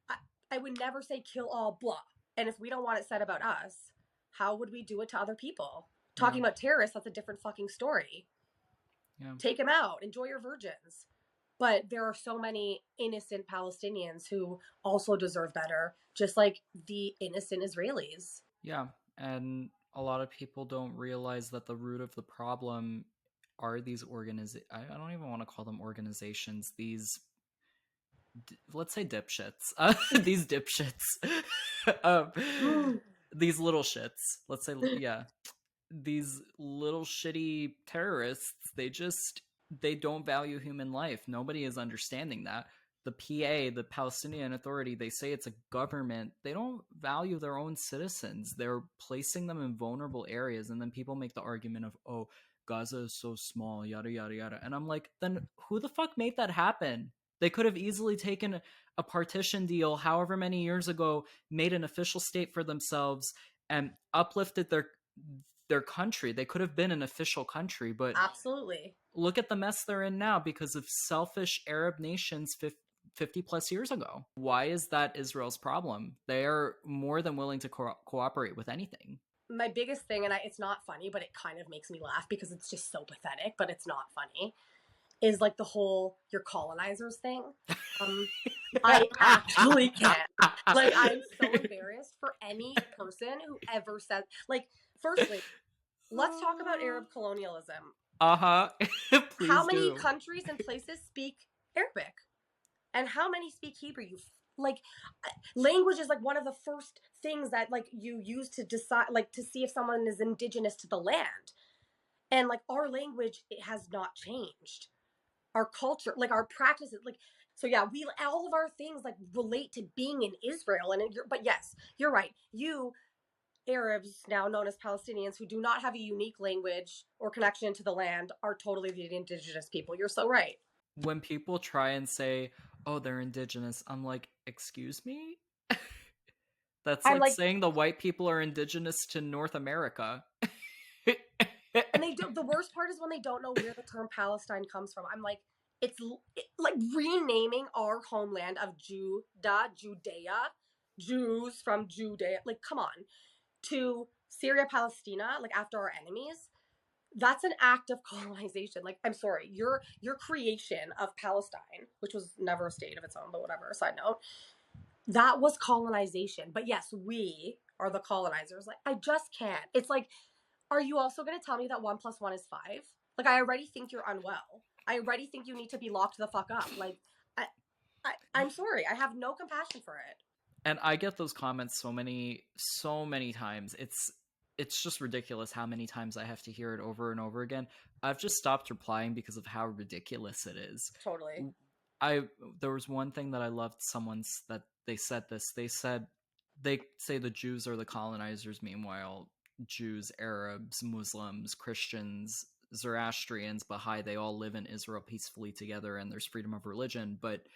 I, I would never say kill all, blah. And if we don't want it said about us, how would we do it to other people? Yeah. Talking about terrorists, that's a different fucking story. Yeah. Take them out, enjoy your virgins. But there are so many innocent Palestinians who also deserve better, just like the innocent Israelis. Yeah. And a lot of people don't realize that the root of the problem are these I don't even want to call them organizations. Let's say dipshits. These dipshits. um, these little shits. Let's say, yeah, these little shitty terrorists. They don't value human life. Nobody is understanding that. The PA, the Palestinian Authority, they say it's a government. They don't value their own citizens. They're placing them in vulnerable areas, and then people make the argument of, oh, Gaza is so small, yada yada yada. And I'm like, then who the fuck made that happen? They could have easily taken a partition deal however many years ago, made an official state for themselves, and uplifted their country. They could have been an official country, but Absolutely. look at the mess they're in now because of selfish Arab nations 50 plus years ago. Why is that Israel's problem? They are more than willing to cooperate with anything. My biggest thing, and it's not funny, but it kind of makes me laugh because it's just so pathetic, but it's not funny, is like the whole "your colonizers" thing. Um, I actually can't. Like, I'm so embarrassed for any person who ever says, like, firstly, let's talk about Arab colonialism. Uh-huh. How Please many do. countries and places speak Arabic? And how many speak Hebrew? Like, language is like one of the first things that like you use to decide, like to see if someone is indigenous to the land. And like our language, it has not changed. Our culture, like our practices, like so yeah, we all of our things like relate to being in Israel. And but yes, you're right. You Arabs, now known as Palestinians, who do not have a unique language or connection to the land, are totally the indigenous people. You're so right. When people try and say, "Oh, they're indigenous," I'm like, "Excuse me?" That's I'm like like, saying the white people are indigenous to North America. and they do. The worst part is when they don't know where the term Palestine comes from. I'm like, it's like renaming our homeland of Judea, Jews from Judea. Like, come on, to Syria, Palestina, like after our enemies. That's an act of colonization. Like, I'm sorry, your creation of Palestine, which was never a state of its own, but whatever. Side note, that was colonization. But yes, we are the colonizers. Like, I just can't. It's like, are you also going to tell me that 1 + 1 is 5? Like, I already think you're unwell. I already think you need to be locked the fuck up. Like, I'm sorry. I have no compassion for it. And I get those comments so many times. It's just ridiculous how many times I have to hear it over and over again. I've just stopped replying because of how ridiculous it is. Totally. I There was one thing that I loved, someone's that they said this. They say the Jews are the colonizers, meanwhile Jews, Arabs, Muslims, Christians, Zoroastrians, Baha'i, they all live in Israel peacefully together and there's freedom of religion, but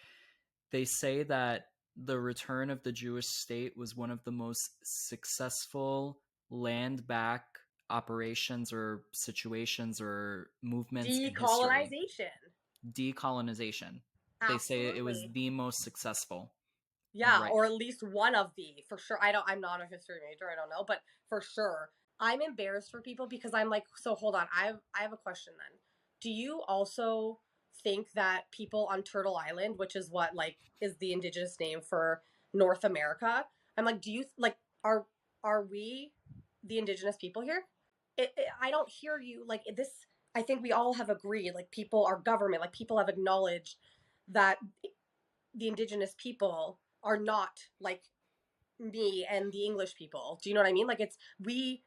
they say that the return of the Jewish state was one of the most successful land back operations or situations or movements in history. Decolonization. Decolonization. They say it was Absolutely. the most successful. Yeah, Right. or at least one of the, for sure. I'm not a history major, I don't know, but for sure. I'm embarrassed for people because I'm like, so hold on. I have a question then. Do you also think that people on Turtle Island, which is what like is the indigenous name for North America, I'm like, do you like are we the indigenous people here? I don't hear you like this. I think we all have agreed, like people, our government, like people have acknowledged that the indigenous people are not like me and the English people. Do you know what I mean? Like it's we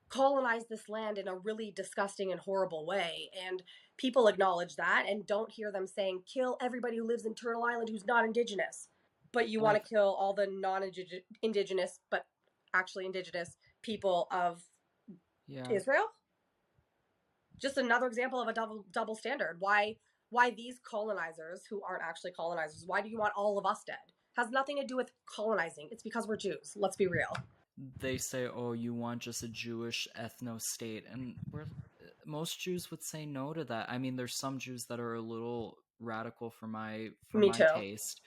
colonized this land in a really disgusting and horrible way, and people acknowledge that and don't hear them saying kill everybody who lives in Turtle Island who's not indigenous. But you want Like, to kill all the non-indigenous but actually indigenous people of yeah. Israel? Just another example of a double standard. Why these colonizers who aren't actually colonizers? Why do you want all of us dead? Has nothing to do with colonizing. It's because we're Jews. Let's be real. They say, "Oh, you want just a Jewish ethno state," and most Jews would say no to that. I mean, there's some Jews that are a little radical for Me my too. taste.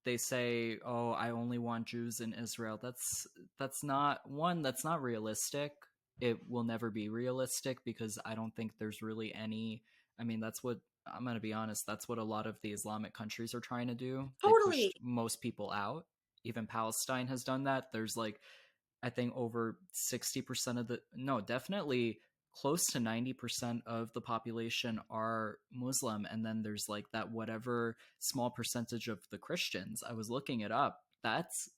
They say, "Oh, I only want Jews in Israel." That's not one. That's not realistic. It will never be realistic because I don't think there's really any. I mean, that's what I'm going to be honest. That's what a lot of the Islamic countries are trying to do. They Totally. pushed most people out. Even Palestine has done that. There's like I think over 60% of the, no, definitely close to 90% of the population are Muslim. And then there's like that whatever small percentage of the Christians. I was looking it up. That's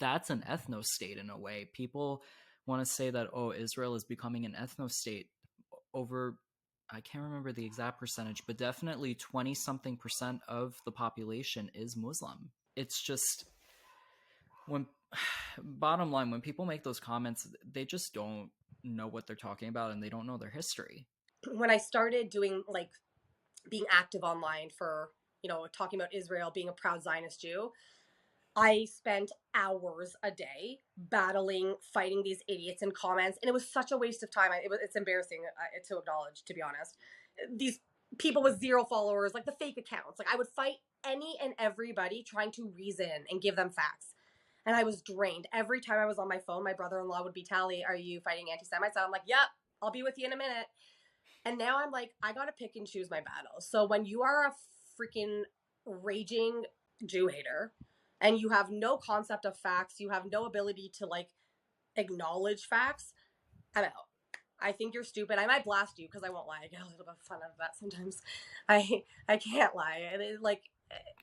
an ethno state in a way. People want to say that, oh, Israel is becoming an ethno state over, I can't remember the exact percentage, but definitely 20 something percent of the population is Muslim. It's just when bottom line, when people make those comments, they just don't know what they're talking about and they don't know their history. When I started doing like being active online for, talking about Israel, being a proud Zionist Jew, I spent hours a day battling, fighting these idiots in comments, and it was such a waste of time. It's embarrassing to acknowledge, to be honest. These people with zero followers, like the fake accounts, like I would fight any and everybody trying to reason and give them facts. And I was drained. Every time I was on my phone, my brother-in-law would be, Tally, are you fighting anti-Semites? I'm like, yep, I'll be with you in a minute. And now I'm like, I gotta pick and choose my battles. So when you are a freaking raging Jew hater and you have no concept of facts, you have no ability to like acknowledge facts, I'm out. I think you're stupid. I might blast you because I won't lie. I get a little bit of fun out of that sometimes. I can't lie. Like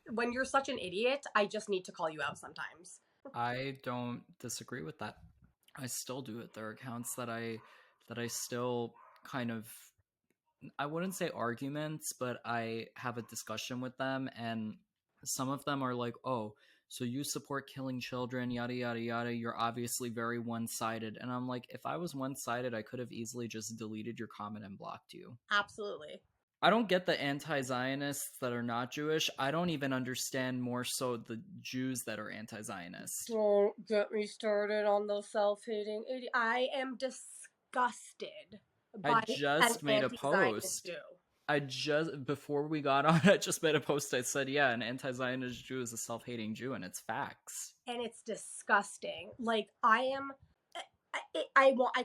when you're such an idiot, I just need to call you out sometimes. I don't disagree with that. I still do it. There are accounts that I still kind of, I wouldn't say arguments, but I have a discussion with them and some of them are like, "Oh, so you support killing children, yada, yada, yada. You're obviously very one-sided. And I'm like, if I was one-sided, I could have easily just deleted your comment and blocked you. Absolutely. I don't get the anti-Zionists that are not Jewish. I don't even understand more so the Jews that are anti-Zionist. Don't get me started on the self-hating idiot. I am disgusted I by an just made a anti-Zionist post. Jew. Before we got on, I just made a post. I said, yeah, an anti-Zionist Jew is a self-hating Jew, and it's facts. And it's disgusting. Like, I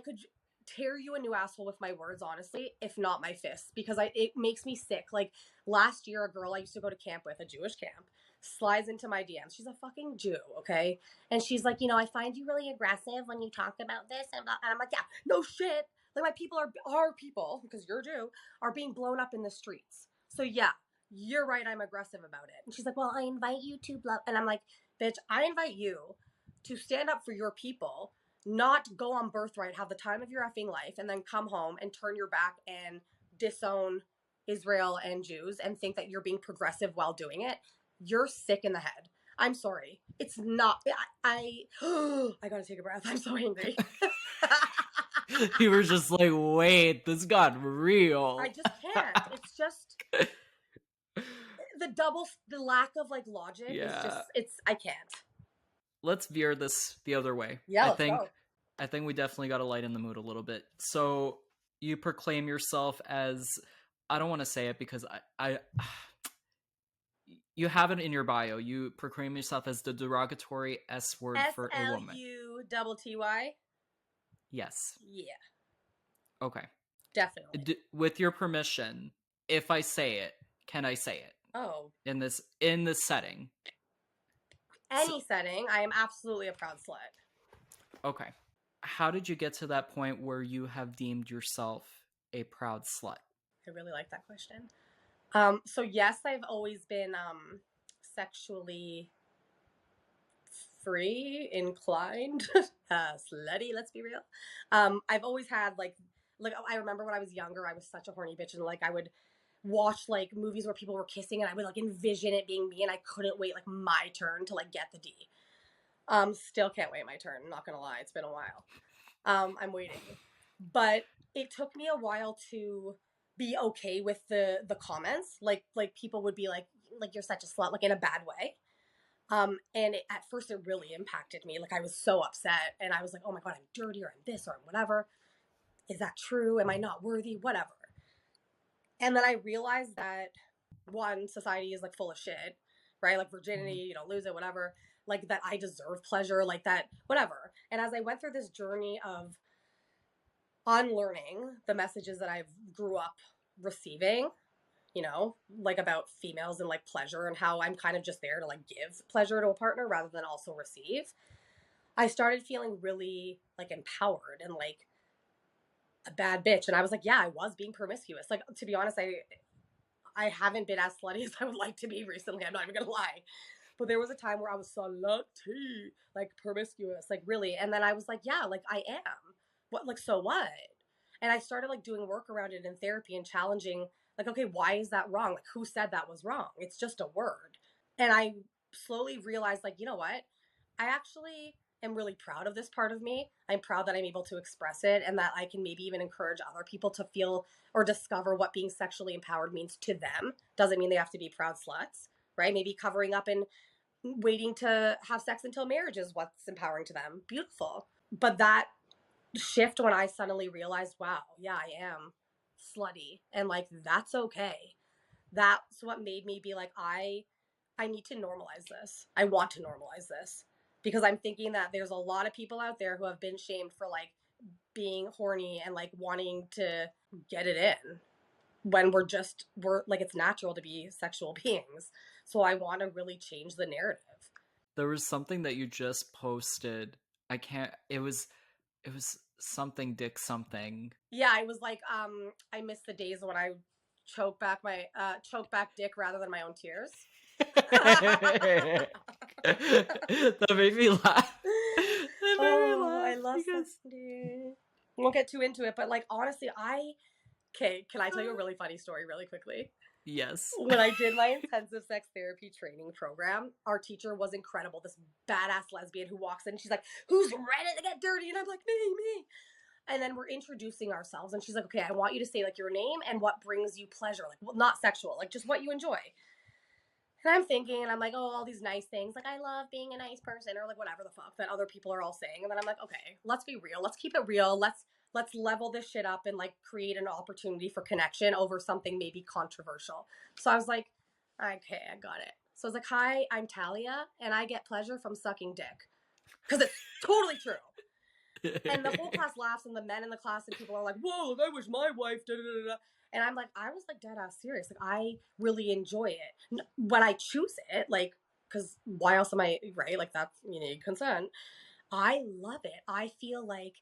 could tear you a new asshole with my words, honestly, if not my fists, because it makes me sick. Like, last year, a girl I used to go to camp with, a Jewish camp, slides into my DMs. She's a fucking Jew, okay? And she's like, I find you really aggressive when you talk about this. And I'm like, yeah, no shit. Like, my people our people, because you're Jew, are being blown up in the streets. So yeah, you're right, I'm aggressive about it. And she's like, well, I invite you to blah. And I'm like, bitch, I invite you to stand up for your people, not go on birthright, have the time of your effing life, and then come home and turn your back and disown Israel and Jews and think that you're being progressive while doing it. You're sick in the head. I'm sorry. It's not. I gotta take a breath. I'm so angry. You were just like, wait, this got real. I just can't. It's just the lack of like logic is just, I can't. Let's veer this the other way. Yeah, let's go. I think we definitely got to lighten the mood a little bit. So you proclaim yourself as, I don't want to say it because I you have it in your bio. You proclaim yourself as the derogatory S word for a woman. SLUTTY? Yes. Yeah. Okay. Definitely. With your permission, if I say it, can I say it? Oh. In this setting. Any setting, I am absolutely a proud slut. Okay. How did you get to that point where you have deemed yourself a proud slut? I really like that question. So yes, I've always been sexually free, inclined, slutty, let's be real. I've always had like I remember when I was younger, I was such a horny bitch, and like I would watch like movies where people were kissing and I would like envision it being me, and I couldn't wait like my turn to like get the D. Still can't wait my turn, I'm not gonna lie, it's been a while. I'm waiting. But it took me a while to be okay with the comments. Like people would be like you're such a slut, like in a bad way. And at first it really impacted me. Like I was so upset, and I was like, oh my God, I'm dirty, or I'm this, or I'm whatever. Is that true? Am I not worthy? Whatever. And then I realized that one, society is like full of shit, right? Like virginity, you don't lose it, whatever. Like that I deserve pleasure, like that, whatever. And as I went through this journey of unlearning the messages that I grew up receiving, like about females and like pleasure and how I'm kind of just there to like give pleasure to a partner rather than also receive, I started feeling really like empowered and like a bad bitch. And I was like, yeah, I was being promiscuous. Like, to be honest, I haven't been as slutty as I would like to be recently. I'm not even gonna lie. But there was a time where I was slutty, like promiscuous, like really. And then I was like, yeah, like I am. What, like, so what? And I started like doing work around it in therapy and challenging, like, okay, why is that wrong? Like, who said that was wrong? It's just a word. And I slowly realized, like, you know what? I actually am really proud of this part of me. I'm proud that I'm able to express it, and that I can maybe even encourage other people to feel or discover what being sexually empowered means to them. Doesn't mean they have to be proud sluts, right? Maybe covering up and waiting to have sex until marriage is what's empowering to them. Beautiful. But that shift when I suddenly realized, wow, yeah, I am slutty, and like that's okay. That's what made me be like, I need to normalize this. I want to normalize this, because I'm thinking that there's a lot of people out there who have been shamed for like being horny and like wanting to get it in when we're like, it's natural to be sexual beings. So I want to really change the narrative. There was something that you just posted. It was something dick something. Yeah, I was like, I miss the days when I choke back dick rather than my own tears. That made me laugh. I love that. We won't get too into it, but like honestly, I Okay, can I tell you a really funny story really quickly? Yes. When I did my intensive sex therapy training program, our teacher was incredible. This badass lesbian who walks in and she's like, "Who's ready to get dirty?" And I'm like, "Me." And then we're introducing ourselves and she's like, "Okay, I want you to say like your name and what brings you pleasure. Like, well, not sexual, like just what you enjoy." And I'm thinking, and I'm like, "Oh, all these nice things. Like, I love being a nice person," or like whatever the fuck that other people are all saying. And then I'm like, "Okay, let's be real. Let's keep it real. Let's level this shit up and like create an opportunity for connection over something maybe controversial." So I was like, "Okay, I got it." So I was like, "Hi, I'm Talya, and I get pleasure from sucking dick," because it's totally true. And the whole class laughs, and the men in the class and people are like, "Whoa, like I wish my wife did it." And I'm like, I was like dead ass serious. Like I really enjoy it when I choose it. Like, because why else am I right? Like that's you need consent. I love it. I feel like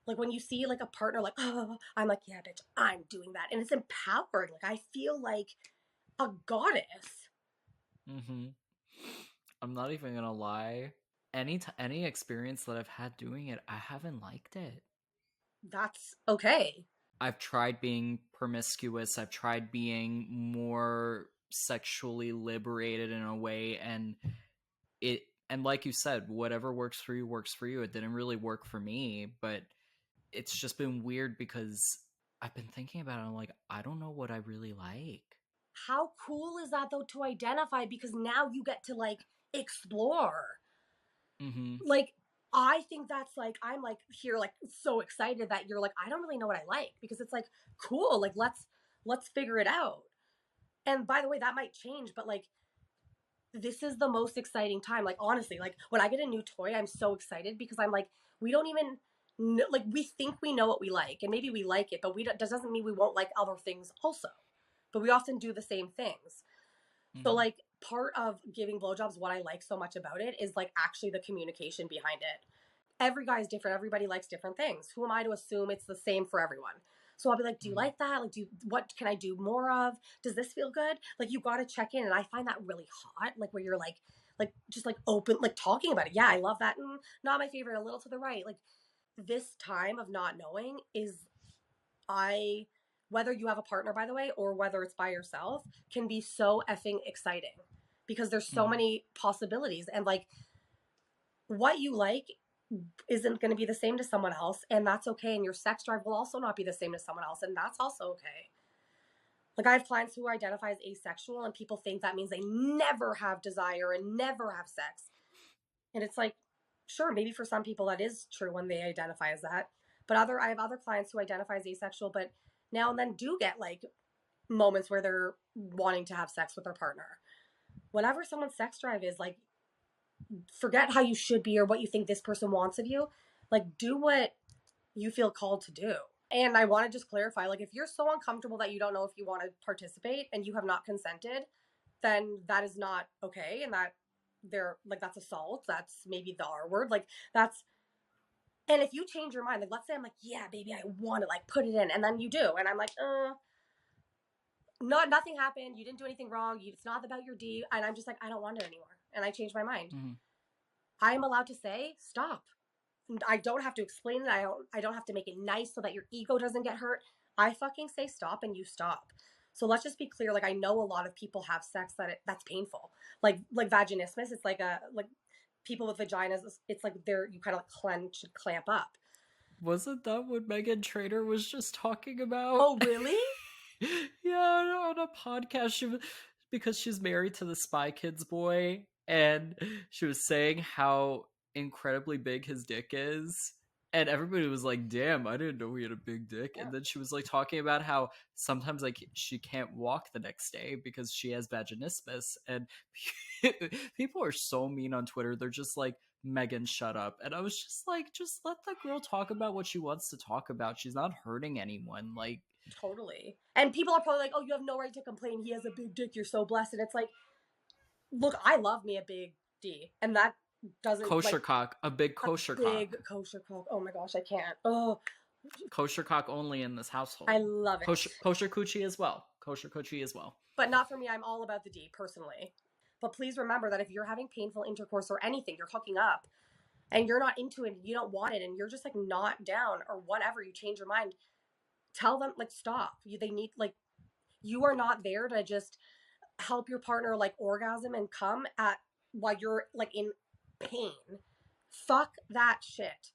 when you see like a partner, like oh, I'm like yeah, bitch, I'm doing that, and it's empowering. Like I feel like a goddess. Mm-hmm. I'm not even gonna lie. Any experience that I've had doing it, I haven't liked it. That's okay. I've tried being promiscuous. I've tried being more sexually liberated in a way, and it and like you said, whatever works for you works for you. It didn't really work for me, but it's just been weird because I've been thinking about it. I'm like, I don't know what I really like. How cool is that though to identify because now you get to like explore. Mm-hmm. Like I think that's like I'm like here like so excited that you're like I don't really know what I like because it's like cool like let's figure it out. And by the way that might change but like this is the most exciting time like honestly like when I get a new toy I'm so excited because I'm like we don't even know, like we think we know what we like and maybe we like it but we don't, that doesn't mean we won't like other things also. But we often do the same things. So Mm-hmm. like part of giving blowjobs, what I like so much about it is like actually the communication behind it. Every guy's different. Everybody likes different things. Who am I to assume it's the same for everyone? So I'll be like, "Do you Mm-hmm. like that? Like, what can I do more of? Does this feel good?" Like, you got to check in, and I find that really hot. Like, where you're like just like open, like talking about it. Yeah, I love that. Not my favorite. A little to the right. Like this time of not knowing is I whether you have a partner by the way or whether it's by yourself can be so effing exciting because there's so Mm-hmm. many possibilities and like what you like isn't going to be the same to someone else and that's okay and your sex drive will also not be the same to someone else and that's also okay. Like I have clients who identify as asexual and people think that means they never have desire and never have sex. And it's like sure maybe for some people that is true when they identify as that. But I have other clients who identify as asexual but now and then do get like moments where they're wanting to have sex with their partner. Whatever someone's sex drive is, like, forget how you should be or what you think this person wants of you. Like, do what you feel called to do. And I want to just clarify like, if you're so uncomfortable that you don't know if you want to participate and you have not consented, then that is not okay. And that they're like, that's assault. That's maybe the R word. Like, that's, and if you change your mind, like, let's say I'm like, yeah, baby, I want to like put it in. And then you do. And I'm like, nothing happened. You didn't do anything wrong. It's not about your D. And I'm just like, I don't want it anymore. And I changed my mind. Mm-hmm. I am allowed to say stop. I don't have to explain it. I don't have to make it nice so that your ego doesn't get hurt. I fucking say stop and you stop. So let's just be clear. Like I know a lot of people have sex that's painful. Like vaginismus. It's like people with vaginas. It's like you kind of like clench and clamp up. Wasn't that what Megan Trainor was just talking about? Oh really? Yeah, on a podcast, because she's married to the Spy Kids boy, and she was saying how incredibly big his dick is. And everybody was like, "Damn, I didn't know he had a big dick." Yeah, And then she was like talking about how sometimes like she can't walk the next day because she has vaginismus. And people are so mean on Twitter. They're just like, "Megan, shut up." And I was just like, just let the girl talk about what she wants to talk about. She's not hurting anyone. Like, totally. And people are probably like, "Oh, you have no right to complain. He has a big dick. You're so blessed." And it's like, look, I love me a big D, and that doesn't kosher like cock, a big a kosher big cock. kosher cock. Oh my gosh, I can't. Oh, Kosher cock only in this I household. love it. Kosher coochie as well. Kosher coochie as well. But not for me. I'm all about the D personally. But please remember that if you're having painful intercourse or anything, you're hooking up and you're not into it, you don't want it, and you're just like not down or whatever, you change your mind. tell them, like, stop. They need, like, you are not there to just help your partner, like, orgasm and come at while you're, like, in pain. Fuck that shit.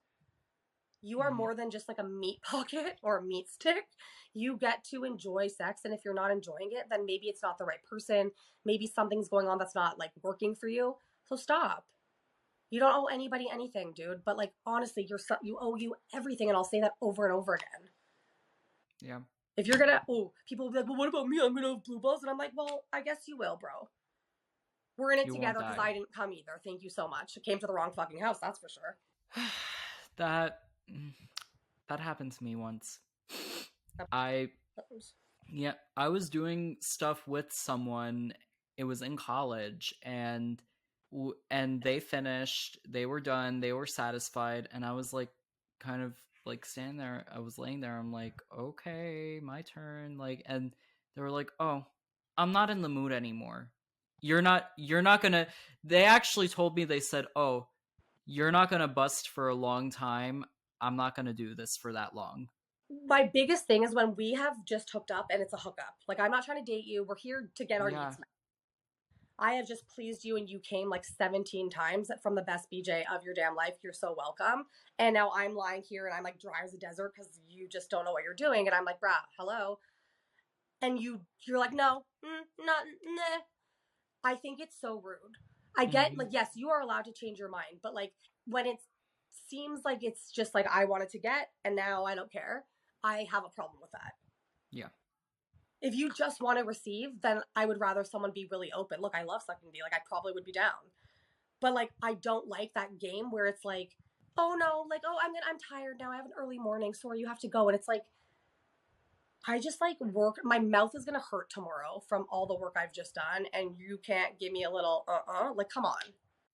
You are Mhm. more than just like a meat pocket or a meat stick. You get to enjoy sex, and if you're not enjoying it, then maybe it's not the right person. Maybe something's going on that's not, like, working for you. So stop. You don't owe anybody anything, dude. But, like, honestly, you owe you everything, and I'll say that over and over again. Yeah. If you're gonna, people will be like, well, what about me? I'm gonna have blue balls, and I'm like, well, I guess you will, bro. We're in it You won't together because die. I didn't come either. Thank you so much. I came to the wrong fucking house, that's for sure. that that happened to me once. I Yeah, I was doing stuff with someone. It was in college, and they finished. They were done. They were satisfied, and I was like, kind of like standing there. I was laying there. I'm like, okay, my turn. Like, and they were like, oh, I'm not in the mood anymore. You're not. You're not gonna. They actually told me. They said, oh, you're not gonna bust for a long time. I'm not gonna do this for that long. My biggest thing is when we have just hooked up and it's a hookup. Like, I'm not trying to date you. We're here to get our Yeah. needs met. I have just pleased you, and you came like 17 times from the best BJ of your damn life. You're so welcome. And now I'm lying here and I'm like dry as a desert because you just don't know what you're doing. And I'm like, brah, hello. And you're like, no, not, nah. I think it's so rude. I get, Mm-hmm. like, yes, you are allowed to change your mind, but, like, when it seems like it's just like I wanted to get and now I don't care, I have a problem with that. Yeah. If you just want to receive, then I would rather someone be really open. Look, I love sucking D. Like, I probably would be down. But, like, I don't like that game where it's like, oh no, like, oh, I'm tired now. I have an early morning. Sorry, you have to go. And it's like, I just, like, work. My mouth is going to hurt tomorrow from all the work I've just done. And you can't give me a little, like, come on.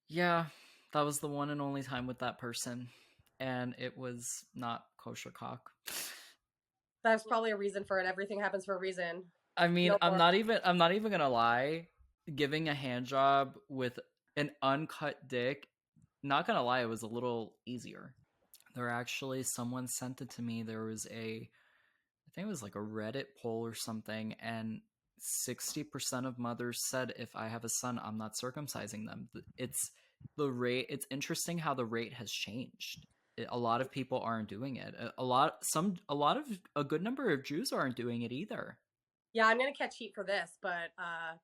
Yeah, that was the one and only time with that person, and it was not kosher cock. That's probably a reason for it. Everything happens for a reason. I mean, No more. I'm not even gonna lie. Giving a hand job with an uncut dick, not gonna lie, it was a little easier. There actually someone sent it to me. There was I think it was like a Reddit poll or something, and 60% of mothers said if I have a son, I'm not circumcising them. It's the rate. It's interesting how the rate has changed. A lot of people aren't doing it. A lot of a good number of Jews aren't doing it either. Yeah, I'm gonna catch heat for this, but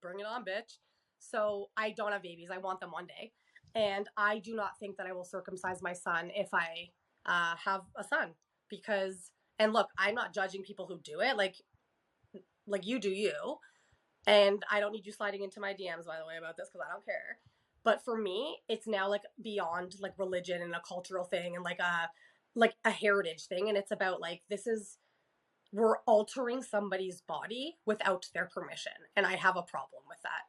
bring it on, bitch. So I don't have babies. I want them one day, and I do not think that I will circumcise my son if I have a son. Because, and look, I'm not judging people who do it. Like you do you, and I don't need you sliding into my DMs, by the way, about this because I don't care. But for me, it's now like beyond like religion and a cultural thing and like a heritage thing, and it's about like this is we're altering somebody's body without their permission, and I have a problem with that.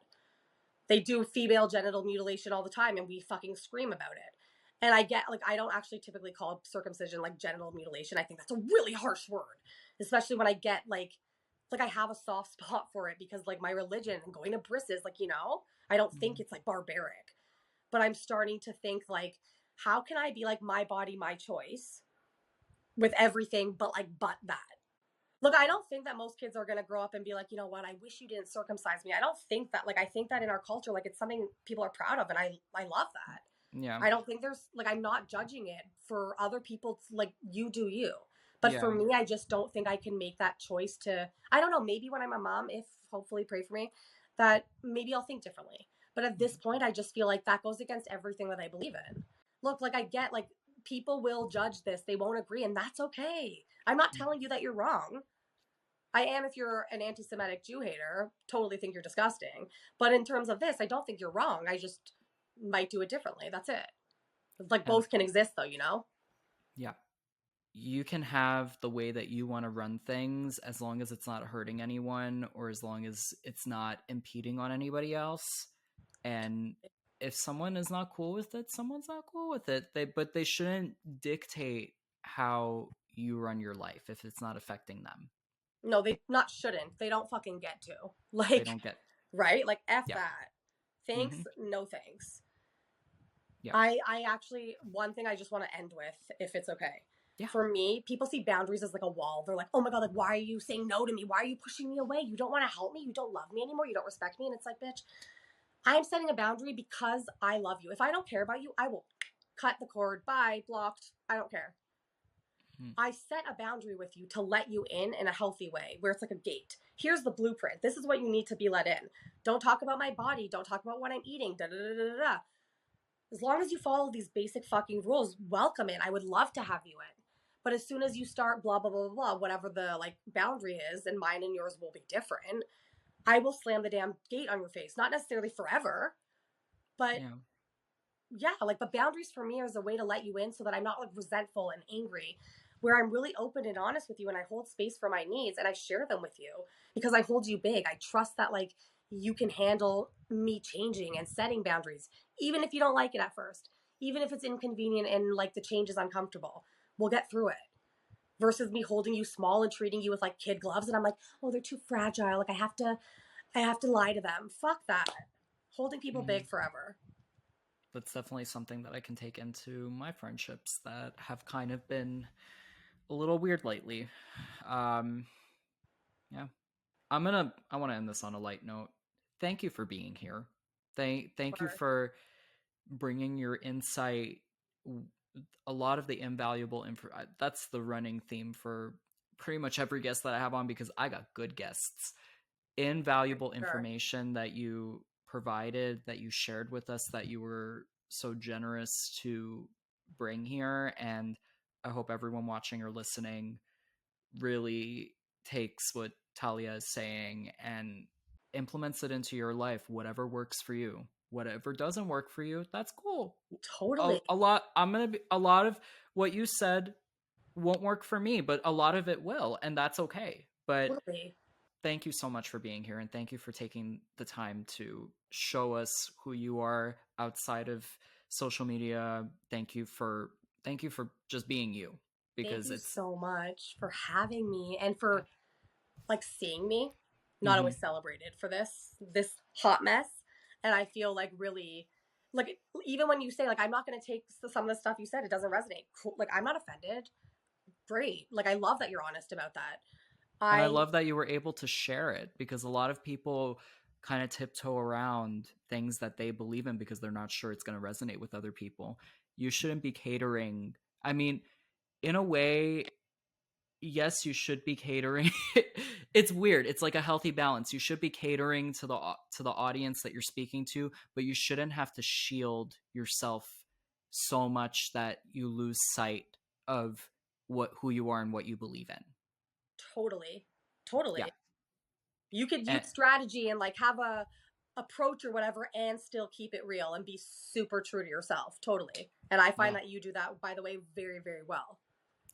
They do female genital mutilation all the time, and we fucking scream about it. And I get, like, I don't actually typically call circumcision like genital mutilation. I think that's a really harsh word, especially when I get like I have a soft spot for it because like my religion and going to bris is like, I don't think Mhm. it's like barbaric, but I'm starting to think like, how can I be like my body, my choice with everything, but that. Look, I don't think that most kids are going to grow up and be like, you know what, I wish you didn't circumcise me. I don't think that. Like, I think that in our culture, like, it's something people are proud of, and I love that. Yeah, I don't think there's, like, I'm not judging it for other people, like, you do you. But for yeah. me, I just don't think I can make that choice to, I don't know, maybe when I'm a mom, if hopefully pray for me, that maybe I'll think differently. But at this point, I just feel like that goes against everything that I believe in. Look, like, I get, like, people will judge this, they won't agree, and that's okay. I'm not telling you that you're wrong. I am if you're an anti Semitic Jew hater, totally think you're disgusting. But in terms of this, I don't think you're wrong. I just might do it differently. That's it. Like And both can exist though, you know? yeah, you can have the way that you want to run things as long as it's not hurting anyone or as long as it's not impeding on anybody else. And if someone is not cool with it, someone's not cool with it. But they shouldn't dictate how you run your life if it's not affecting them. No, they not shouldn't. They don't fucking get to. They Like, don't get. right? Like F Yeah. that. Thanks, Mm-hmm. no thanks. Yeah. I actually one thing I just want to end with, if it's okay. Yeah. For me, people see boundaries as like a wall. They're like, oh my God, like, why are you saying no to me? Why are you pushing me away? You don't want to help me. You don't love me anymore. You don't respect me. And it's like, bitch, I am setting a boundary because I love you. If I don't care about you, I will cut the cord. Bye, blocked. I don't care. Mm. I set a boundary with you to let you in a healthy way where it's like a gate. Here's the blueprint. This is what you need to be let in. Don't talk about my body. Don't talk about what I'm eating. Da da da da da. As long as you follow these basic fucking rules, welcome in. I would love to have you in. But as soon as you start blah blah blah blah blah, whatever the like boundary is, and mine and yours will be different, I will slam the damn gate on your face. Not necessarily forever, but Yeah. yeah, like, but boundaries for me is a way to let you in so that I'm not like resentful and angry, where I'm really open and honest with you and I hold space for my needs and I share them with you because I hold you big. I trust that like you can handle me changing and setting boundaries, even if you don't like it at first, even if it's inconvenient and like the change is uncomfortable. We'll get through it. Versus me holding you small and treating you with like kid gloves and I'm like, oh, they're too fragile. Like I have to lie to them. Fuck that. Holding people Mm-hmm. big forever. That's definitely something that I can take into my friendships that have kind of been a little weird lately. Um, yeah. I want to end this on a light note. Thank you for being here. Thank you Or for bringing your insight, a lot of the invaluable info. That's the running theme for pretty much every guest that I have on because I got good guests. Invaluable sure. information that you provided, that you shared with us, that you were so generous to bring here. And I hope everyone watching or listening really takes what Talya is saying and implements it into your life, whatever works for you. Whatever doesn't work for you, that's cool. Totally. A lot of what you said won't work for me, but a lot of it will, and that's okay. But Totally. thank you so much for being here, and thank you for taking the time to show us who you are outside of social media. Thank you for just being you, Thank because you it's so much for having me and for like seeing me. Not mm-hmm. always celebrated for this hot mess. And I feel like really like even when you say like I'm not going to take some of the stuff you said, it doesn't resonate. Cool. Like I'm not offended. Great. Like I love that you're honest about that. And I I love that you were able to share it, because a lot of people kind of tiptoe around things that they believe in because they're not sure it's going to resonate with other people. You shouldn't be catering. I mean, in a way, yes, you should be catering. It's weird. It's like a healthy balance. You should be catering to the audience that you're speaking to, but you shouldn't have to shield yourself so much that you lose sight of what who you are and what you believe in. totally. Yeah. Totally. You could And use strategy and like have a approach or whatever and still keep it real and be super true to yourself. Totally. And I find yeah, that you do that, by the way, very, very well.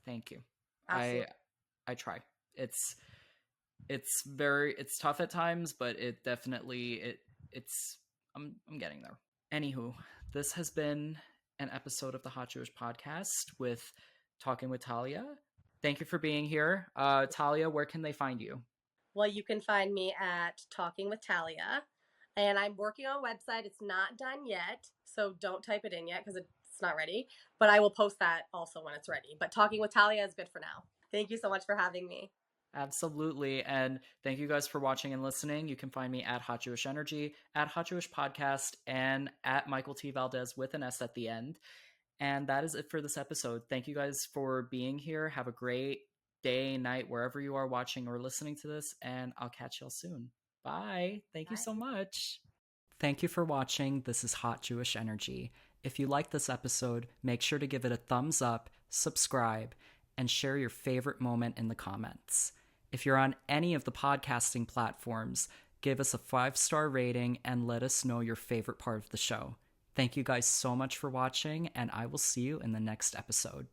thank you. I Absolutely. I try. It's it's tough at times, but it's I'm getting there. Anywho, this has been an episode of the Hot Jewish Podcast with Talking with Talia. Thank you for being here. Talia, where can they find you? Well, you can find me at Talking with Talya, and I'm working on a website. It's not done yet, so don't type it in yet because it's not ready. But I will post that also when it's ready. But Talking with Talya is good for now. Thank you so much for having me. Absolutely. And thank you guys for watching and listening. You can find me at Hot Jewish Energy, at Hot Jewish Podcast, and at Michael T. Valdez with an S at the end. And that is it for this episode. Thank you guys for being here. Have a great day, night, wherever you are watching or listening to this. And I'll catch y'all soon. Bye. Thank you so Bye. much. Thank you for watching. This is Hot Jewish Energy. If you liked this episode, make sure to give it a thumbs up, subscribe, and share your favorite moment in the comments. If you're on any of the podcasting platforms, give us a 5-star rating and let us know your favorite part of the show. Thank you guys so much for watching, and I will see you in the next episode.